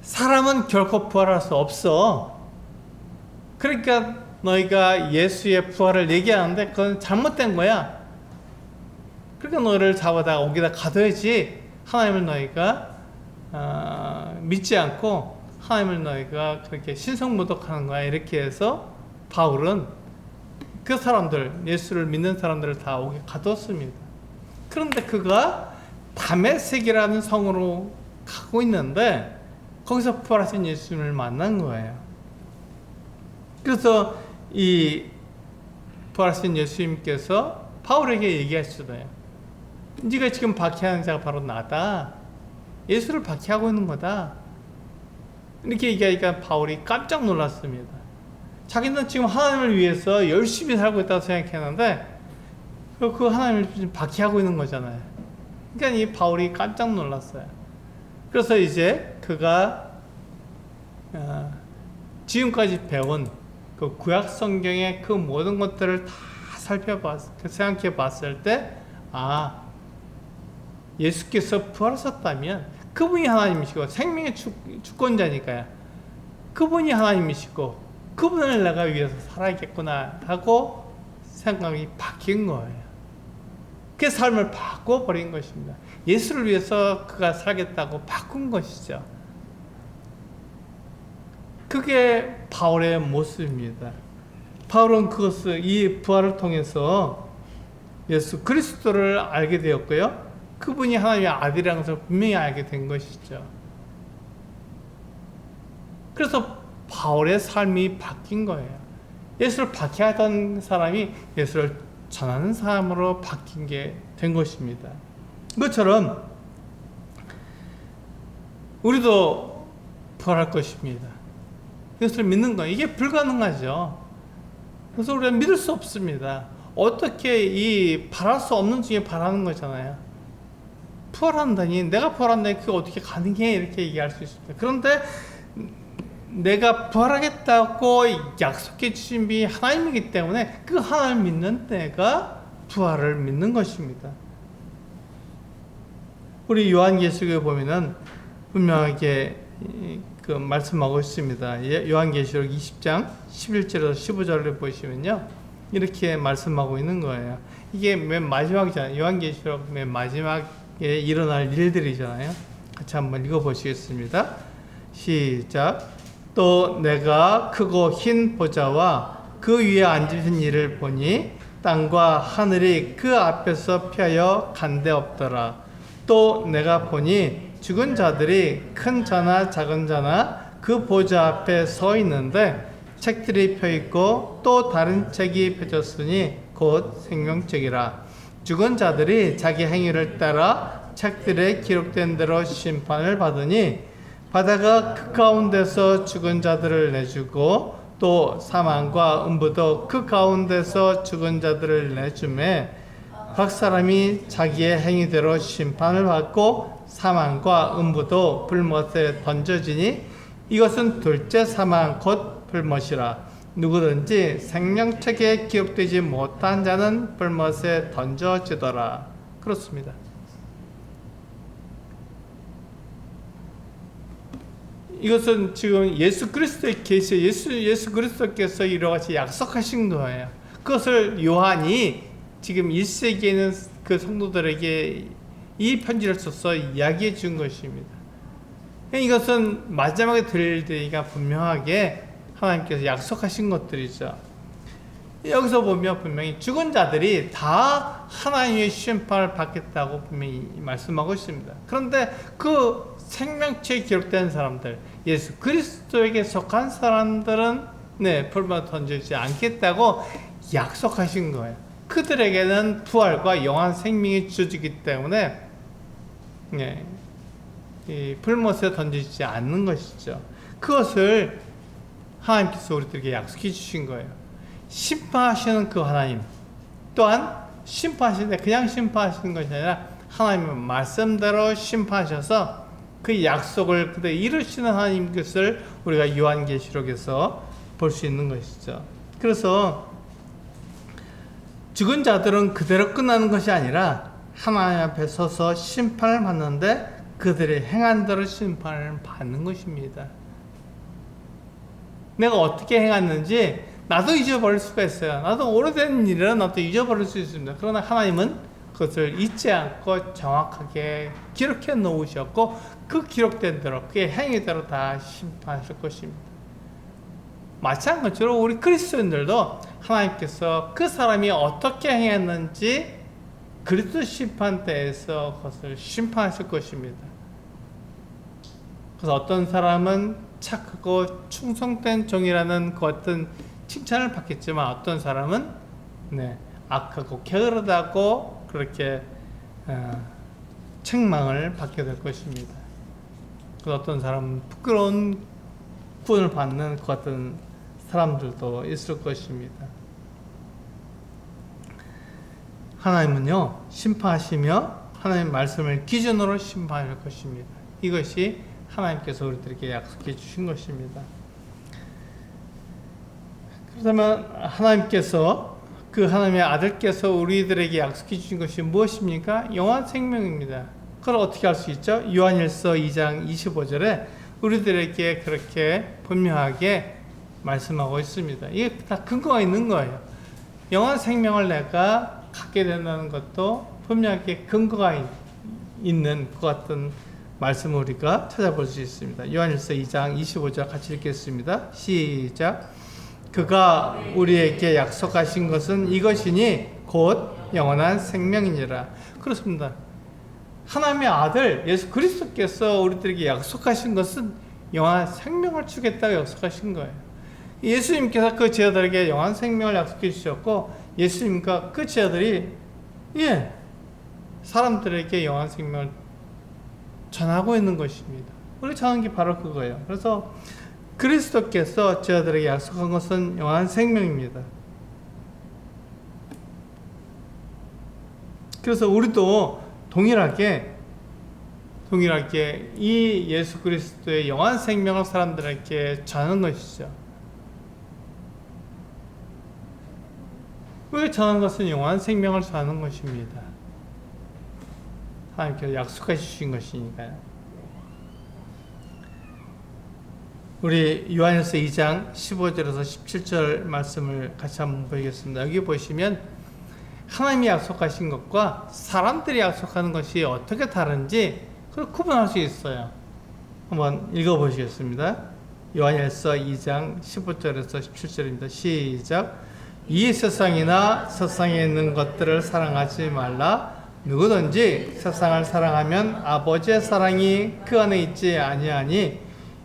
사람은 결코 부활할 수 없어. 그러니까 너희가 예수의 부활을 얘기하는데 그건 잘못된 거야. 그러니까 너희를 잡아다가 옥에다 가둬야지. 하나님을 너희가 믿지 않고 하나님을 너희가 그렇게 신성모독하는 거야. 이렇게 해서 바울은 그 사람들, 예수를 믿는 사람들을 다 옥에 가뒀습니다. 그런데 그가 다메섹이라는 성으로 가고 있는데 거기서 부활하신 예수님을 만난 거예요. 그래서 이 부활하신 예수님께서 바울에게 얘기하시잖아요. 네가 지금 박해하는 자가 바로 나다. 예수를 박해하고 있는 거다. 이렇게 얘기하니까 바울이 깜짝 놀랐습니다. 자기는 지금 하나님을 위해서 열심히 살고 있다고 생각했는데 그 하나님을 지금 박해하고 있는 거잖아요. 그러니까 이 바울이 깜짝 놀랐어요. 그래서 이제 그가 지금까지 배운 그 구약 성경의 그 모든 것들을 다 생각해 봤을 때, 예수께서 부활하셨다면 그분이 하나님이시고 생명의 주권자니까요. 그분이 하나님이시고 그분을 내가 위해서 살아야겠구나 하고 생각이 바뀐 거예요. 그 삶을 바꿔버린 것입니다. 예수를 위해서 그가 살겠다고 바꾼 것이죠. 그게 바울의 모습입니다. 바울은 이 부활을 통해서 예수 그리스도를 알게 되었고요. 그분이 하나님의 아들이라는 것을 분명히 알게 된 것이죠. 그래서 바울의 삶이 바뀐 거예요. 예수를 박해하던 사람이 예수를 전하는 사람으로 바뀐 게 된 것입니다. 그것처럼 우리도 부활할 것입니다. 예수를 믿는 거 이게 불가능하죠. 그래서 우리가 믿을 수 없습니다. 어떻게 바랄 수 없는 중에 바라는 거잖아요. 부활한다니, 내가 부활한다니 그게 어떻게 가능해? 이렇게 얘기할 수 있습니다. 그런데 내가 부활하겠다고 약속해 주신 분이 하나님이기 때문에 그 하나님을 믿는 내가 부활을 믿는 것입니다. 우리 요한계시록에 보면은 분명하게 그 말씀하고 있습니다. 요한계시록 20장 11절에서 15절을 보시면요, 이렇게 말씀하고 있는 거예요. 이게 맨 마지막이잖아요. 요한계시록 맨 마지막에 일어날 일들이잖아요. 같이 한번 읽어보시겠습니다. 시작. 또 내가 크고 흰 보좌와 그 위에 앉으신 이를 보니 땅과 하늘이 그 앞에서 피하여 간데 없더라. 또 내가 보니 죽은 자들이 큰 자나 작은 자나 그 보좌 앞에 서 있는데 책들이 펴 있고 또 다른 책이 펴졌으니 곧 생명책이라. 죽은 자들이 자기 행위를 따라 책들에 기록된 대로 심판을 받으니 바다가 그 가운데서 죽은 자들을 내주고 또 사망과 음부도 그 가운데서 죽은 자들을 내주매 각 사람이 자기의 행위대로 심판을 받고 사망과 음부도 불못에 던져지니 이것은 둘째 사망 곧 불못이라. 누구든지 생명책에 기록되지 못한 자는 불못에 던져지더라. 그렇습니다. 이것은 지금 예수 그리스도의 계시, 예수 그리스도께서 이러같이 약속하신 거예요. 그것을 요한이 지금 1세기에는 그 성도들에게 이 편지를 써서 이야기해 준 것입니다. 이것은 마지막에 들릴 때가 분명하게 하나님께서 약속하신 것들이죠. 여기서 보면 분명히 죽은 자들이 다 하나님의 심판을 받겠다고 분명히 말씀하고 있습니다. 그런데 그 생명체에 기록된 사람들, 예수 그리스도에게 속한 사람들은 불만 던지지 않겠다고 약속하신 거예요. 그들에게는 부활과 영원 생명이 주어지기 때문에 이 불못에 던지지 않는 것이죠. 그것을 하나님께서 우리들에게 약속해 주신 거예요. 심판하시는 그 하나님 또한 심판하시는데 그냥 심판하시는 것이 아니라 하나님의 말씀대로 심판하셔서 그 약속을 그대로 이루시는 하나님 것을 우리가 요한계시록에서 볼 수 있는 것이죠. 그래서 죽은 자들은 그대로 끝나는 것이 아니라 하나님 앞에 서서 심판을 받는데 그들의 행한 대로 심판을 받는 것입니다. 내가 어떻게 행했는지 나도 잊어버릴 수가 있어요. 나도 오래된 일이라 나도 잊어버릴 수 있습니다. 그러나 하나님은 그것을 잊지 않고 정확하게 기록해 놓으셨고 그 기록된 대로 그의 행위대로 다 심판하실 것입니다. 마찬가지로 우리 그리스도인들도 하나님께서 그 사람이 어떻게 행했는지 그리스도 심판대에서 그것을 심판하실 것입니다. 그래서 어떤 사람은 착하고 충성된 종이라는 그 어떤 칭찬을 받겠지만 어떤 사람은 악하고 게으르다고 그렇게 책망을 받게 될 것입니다. 그래서 어떤 사람은 부끄러운 구원을 받는 그 같은 사람들도 있을 것입니다. 하나님은요 심판하시며 하나님 말씀을 기준으로 심판할 것입니다. 이것이 하나님께서 우리들에게 약속해 주신 것입니다. 그렇다면 하나님께서 그 하나님의 아들께서 우리들에게 약속해 주신 것이 무엇입니까? 영원한 생명입니다. 그걸 어떻게 알 수 있죠? 요한일서 2장 25절에 우리들에게 그렇게 분명하게 말씀하고 있습니다. 이게 다 근거가 있는 거예요. 영원한 생명을 내가 갖게 된다는 것도 분명하게 근거가 있는 그 같은 말씀을 우리가 찾아볼 수 있습니다. 요한일서 2장 25절 같이 읽겠습니다. 시작. 그가 우리에게 약속하신 것은 이것이니 곧 영원한 생명이니라. 그렇습니다. 하나님의 아들 예수 그리스도께서 우리들에게 약속하신 것은 영원한 생명을 주겠다고 약속하신 거예요. 예수님께서 그 제자들에게 영원한 생명을 약속해 주셨고 예수님과 그 제자들이 사람들에게 영원한 생명을 전하고 있는 것입니다. 우리가 전하는 게 바로 그거예요. 그래서 그리스도께서 제자들에게 약속한 것은 영원한 생명입니다. 그래서 우리도 동일하게 이 예수 그리스도의 영원한 생명을 사람들에게 전하는 것이죠. 왜 전하는 것은 영원한 생명을 전하는 것입니다. 하나님께서 약속해 주신 것이니까요. 우리 요한일서 2장 15절에서 17절 말씀을 같이 한번 보겠습니다. 여기 보시면 하나님이 약속하신 것과 사람들이 약속하는 것이 어떻게 다른지 그걸 구분할 수 있어요. 한번 읽어보시겠습니다. 요한일서 2장 15절에서 17절입니다. 시작. 이 세상이나 세상에 있는 것들을 사랑하지 말라. 누구든지 세상을 사랑하면 아버지의 사랑이 그 안에 있지 아니하니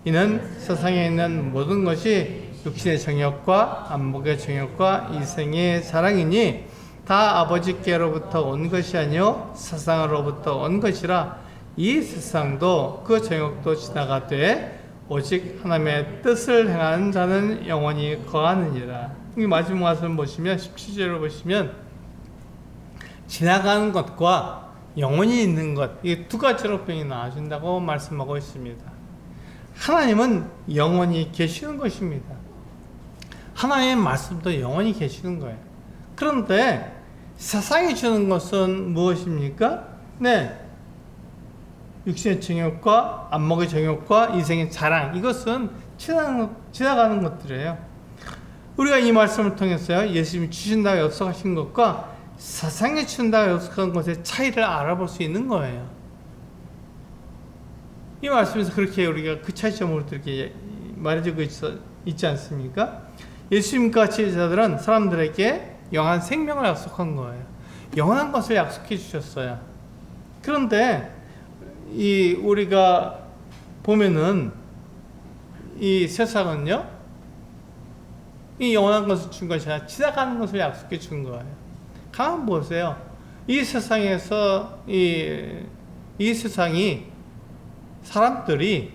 이는 세상에 있는 모든 것이 육신의 정욕과 안목의 정욕과 이생의 사랑이니 다 아버지께로부터 온 것이 아니요 세상으로부터 온 것이라. 이 세상도 그 정욕도 지나가되 오직 하나님의 뜻을 행하는 자는 영원히 거하느니라. 이 마지막 말씀 보시면 17절을 보시면 지나가는 것과 영원히 있는 것, 이 두 가지로 병이 나눠진다고 말씀하고 있습니다. 하나님은 영원히 계시는 것입니다. 하나님의 말씀도 영원히 계시는 거예요. 그런데 세상이 주는 것은 무엇입니까? 육신의 정욕과 안목의 정욕과 인생의 자랑, 이것은 지나가는 것들이에요. 우리가 이 말씀을 통해서요, 예수님이 주신다고 약속하신 것과 세상에 주신다고 약속한 것의 차이를 알아볼 수 있는 거예요. 이 말씀에서 그렇게 우리가 그 차이점을 이렇게 말해주고 있지 않습니까? 예수님과 제자들은 사람들에게 영원한 생명을 약속한 거예요. 영원한 것을 약속해 주셨어요. 그런데 우리가 보면은 이 세상은요, 이 영원한 것을 준 것이 아니라 지나가는 것을 약속해 준 거예요. 가만 보세요. 이 세상에서 이 세상이 사람들이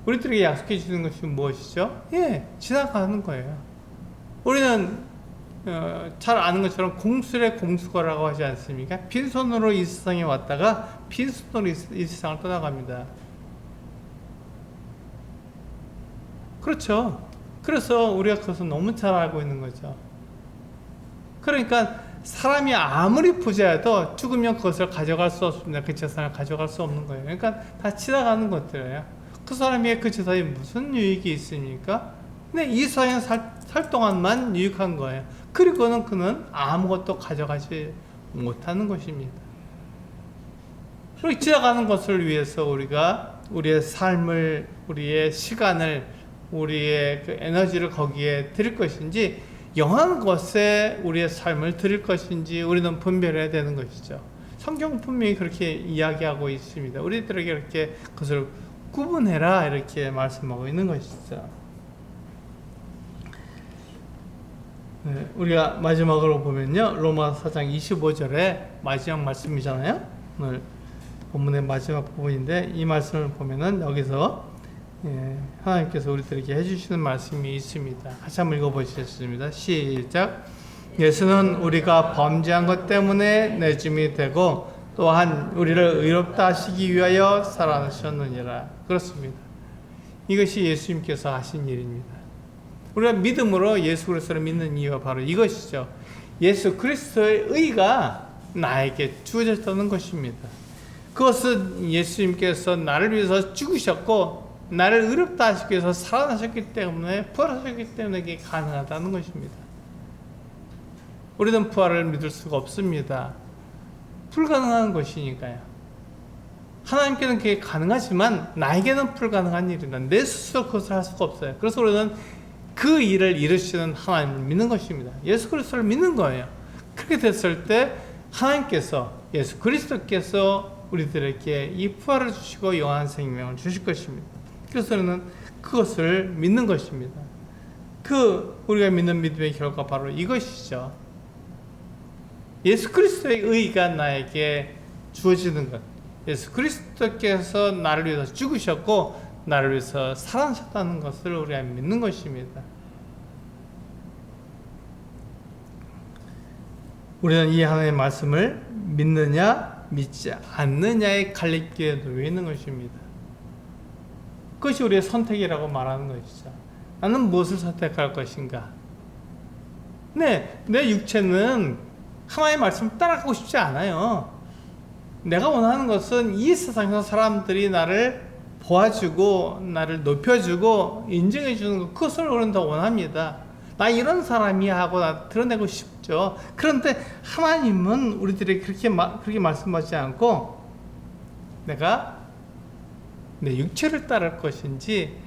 우리들에게 약속해 주는 것이 무엇이죠? 지나가는 거예요. 우리는 잘 아는 것처럼 공술의 공수거라고 하지 않습니까? 빈손으로 이 세상에 왔다가 빈손으로 이 세상을 떠나갑니다. 그렇죠. 그래서 우리가 그것을 너무 잘 알고 있는 거죠. 그러니까 사람이 아무리 부자여도 죽으면 그것을 가져갈 수 없습니다. 그 재산을 가져갈 수 없는 거예요. 그러니까 다 지나가는 것들이에요. 그 사람에게 그 재산이 무슨 유익이 있습니까? 근데 이 세상에 살 동안만 유익한 거예요. 그리고는 그는 아무것도 가져가지 못하는 것입니다. 그리고 지나가는 것을 위해서 우리가 우리의 삶을, 우리의 시간을, 우리의 그 에너지를 거기에 드릴 것인지, 영원한 것에 우리의 삶을 드릴 것인지 우리는 분별해야 되는 것이죠. 성경 분명히 그렇게 이야기하고 있습니다. 우리들에게 이렇게 그것을 구분해라 이렇게 말씀하고 있는 것이죠. 네, 우리가 마지막으로 보면요, 로마서 4장 25절에 마지막 말씀이잖아요. 오늘 본문의 마지막 부분인데 이 말씀을 보면은 여기서 하나님께서 우리들에게 해주시는 말씀이 있습니다. 같이 한번 읽어보시겠습니다. 시작. 예수는 우리가 범죄한 것 때문에 내줌이 되고 또한 우리를 의롭다 하시기 위하여 살아나셨느니라. 그렇습니다. 이것이 예수님께서 하신 일입니다. 우리가 믿음으로 예수 그리스도를 믿는 이유가 바로 이것이죠. 예수 그리스도의 의가 나에게 주어졌다는 것입니다. 그것은 예수님께서 나를 위해서 죽으셨고 나를 의롭다 하시기 위해서 살아나셨기 때문에, 부활하셨기 때문에 이게 가능하다는 것입니다. 우리는 부활을 믿을 수가 없습니다. 불가능한 것이니까요. 하나님께는 그게 가능하지만 나에게는 불가능한 일이다. 내 스스로 그것을 할 수가 없어요. 그래서 우리는 그 일을 이루시는 하나님을 믿는 것입니다. 예수 그리스도를 믿는 거예요. 그렇게 됐을 때 하나님께서, 예수 그리스도께서 우리들에게 이 부활을 주시고 영원한 생명을 주실 것입니다. 그래서 우리는 그것을 믿는 것입니다. 우리가 믿는 믿음의 결과 바로 이것이죠. 예수 그리스도의 의가 나에게 주어지는 것. 예수 그리스도께서 나를 위해서 죽으셨고 나를 위해서 살아나셨다는 것을 우리가 믿는 것입니다. 우리는 이 하나님의 말씀을 믿느냐 믿지 않느냐의 갈림길에 놓여 있는 것입니다. 그것이 우리의 선택이라고 말하는 것이죠. 나는 무엇을 선택할 것인가? 네, 내 육체는 하나님의 말씀을 따라가고 싶지 않아요. 내가 원하는 것은 이 세상에서 사람들이 나를 보아주고 나를 높여주고 인정해주는 것, 그것을 우리는 더 원합니다. 나 이런 사람이야 하고 나 드러내고 싶죠. 그런데 하나님은 우리들에게 그렇게 말씀하지 않고 내가 내 육체를 따를 것인지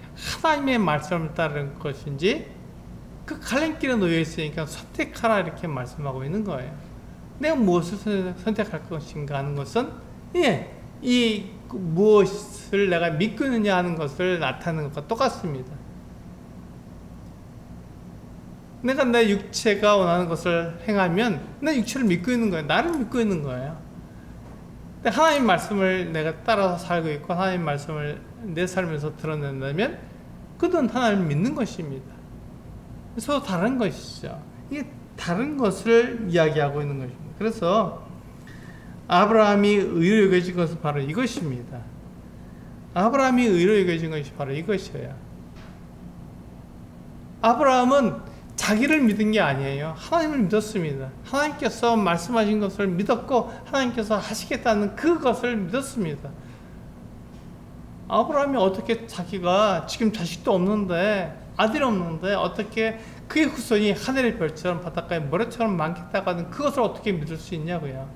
하나님의 말씀을 따를 것인지 그 갈림길에 놓여 있으니까 선택하라 이렇게 말씀하고 있는 거예요. 내가 무엇을 선택할 것인가 하는 것은 이 무엇을 내가 믿고 있느냐 하는 것을 나타내는 것과 똑같습니다. 내가 내 육체가 원하는 것을 행하면 내 육체를 믿고 있는 거예요. 나를 믿고 있는 거예요. 근데 하나님 말씀을 내가 따라서 살고 있고 하나님 말씀을 내 삶에서 드러낸다면 그건 하나님을 믿는 것입니다. 서로 다른 것이죠. 이게 다른 것을 이야기하고 있는 것입니다. 그래서 아브라함이 의로 여겨진 것은 바로 이것입니다. 아브라함이 의로 여겨진 것이 바로 이것이에요. 아브라함은 자기를 믿은 게 아니에요. 하나님을 믿었습니다. 하나님께서 말씀하신 것을 믿었고 하나님께서 하시겠다는 그것을 믿었습니다. 아브라함이 어떻게 자기가 지금 자식도 없는데 아들이 없는데 어떻게 그의 후손이 하늘의 별처럼 바닷가의 모래처럼 많겠다고 하는 그것을 어떻게 믿을 수 있냐고요.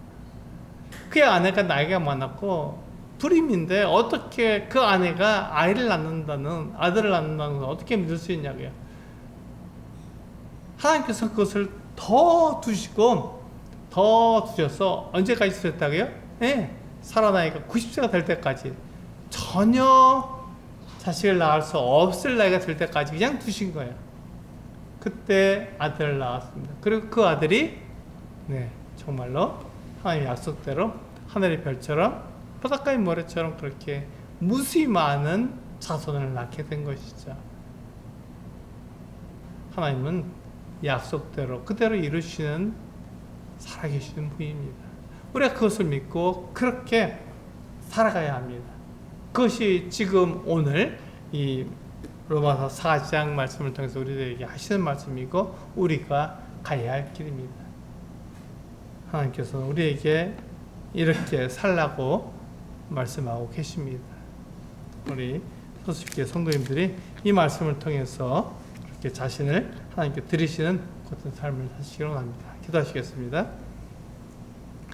그의 아내가 나이가 많았고 불임인데 어떻게 그 아내가 아들을 낳는다는 것을 어떻게 믿을 수 있냐고요. 하나님께서 그것을 더 두셔서 언제까지 두셨다고요? 사라 나이가 90세가 될 때까지 전혀 자식을 낳을 수 없을 나이가 될 때까지 그냥 두신 거예요. 그때 아들을 낳았습니다. 그리고 그 아들이 정말로 하나님의 약속대로 하늘의 별처럼 바닷가의 모래처럼 그렇게 무수히 많은 자손을 낳게 된 것이죠. 하나님은 약속대로 그대로 이루시는 살아계시는 분입니다. 우리가 그것을 믿고 그렇게 살아가야 합니다. 그것이 지금 오늘 이 로마서 4장 말씀을 통해서 우리들에게 하시는 말씀이고 우리가 가야 할 길입니다. 하나님께서 우리에게 이렇게 살라고 말씀하고 계십니다. 우리 서수교회 성도님들이 이 말씀을 통해서 이렇게 자신을 하나님께 드리시는 그런 삶을 사시기를 원합니다. 기도하시겠습니다.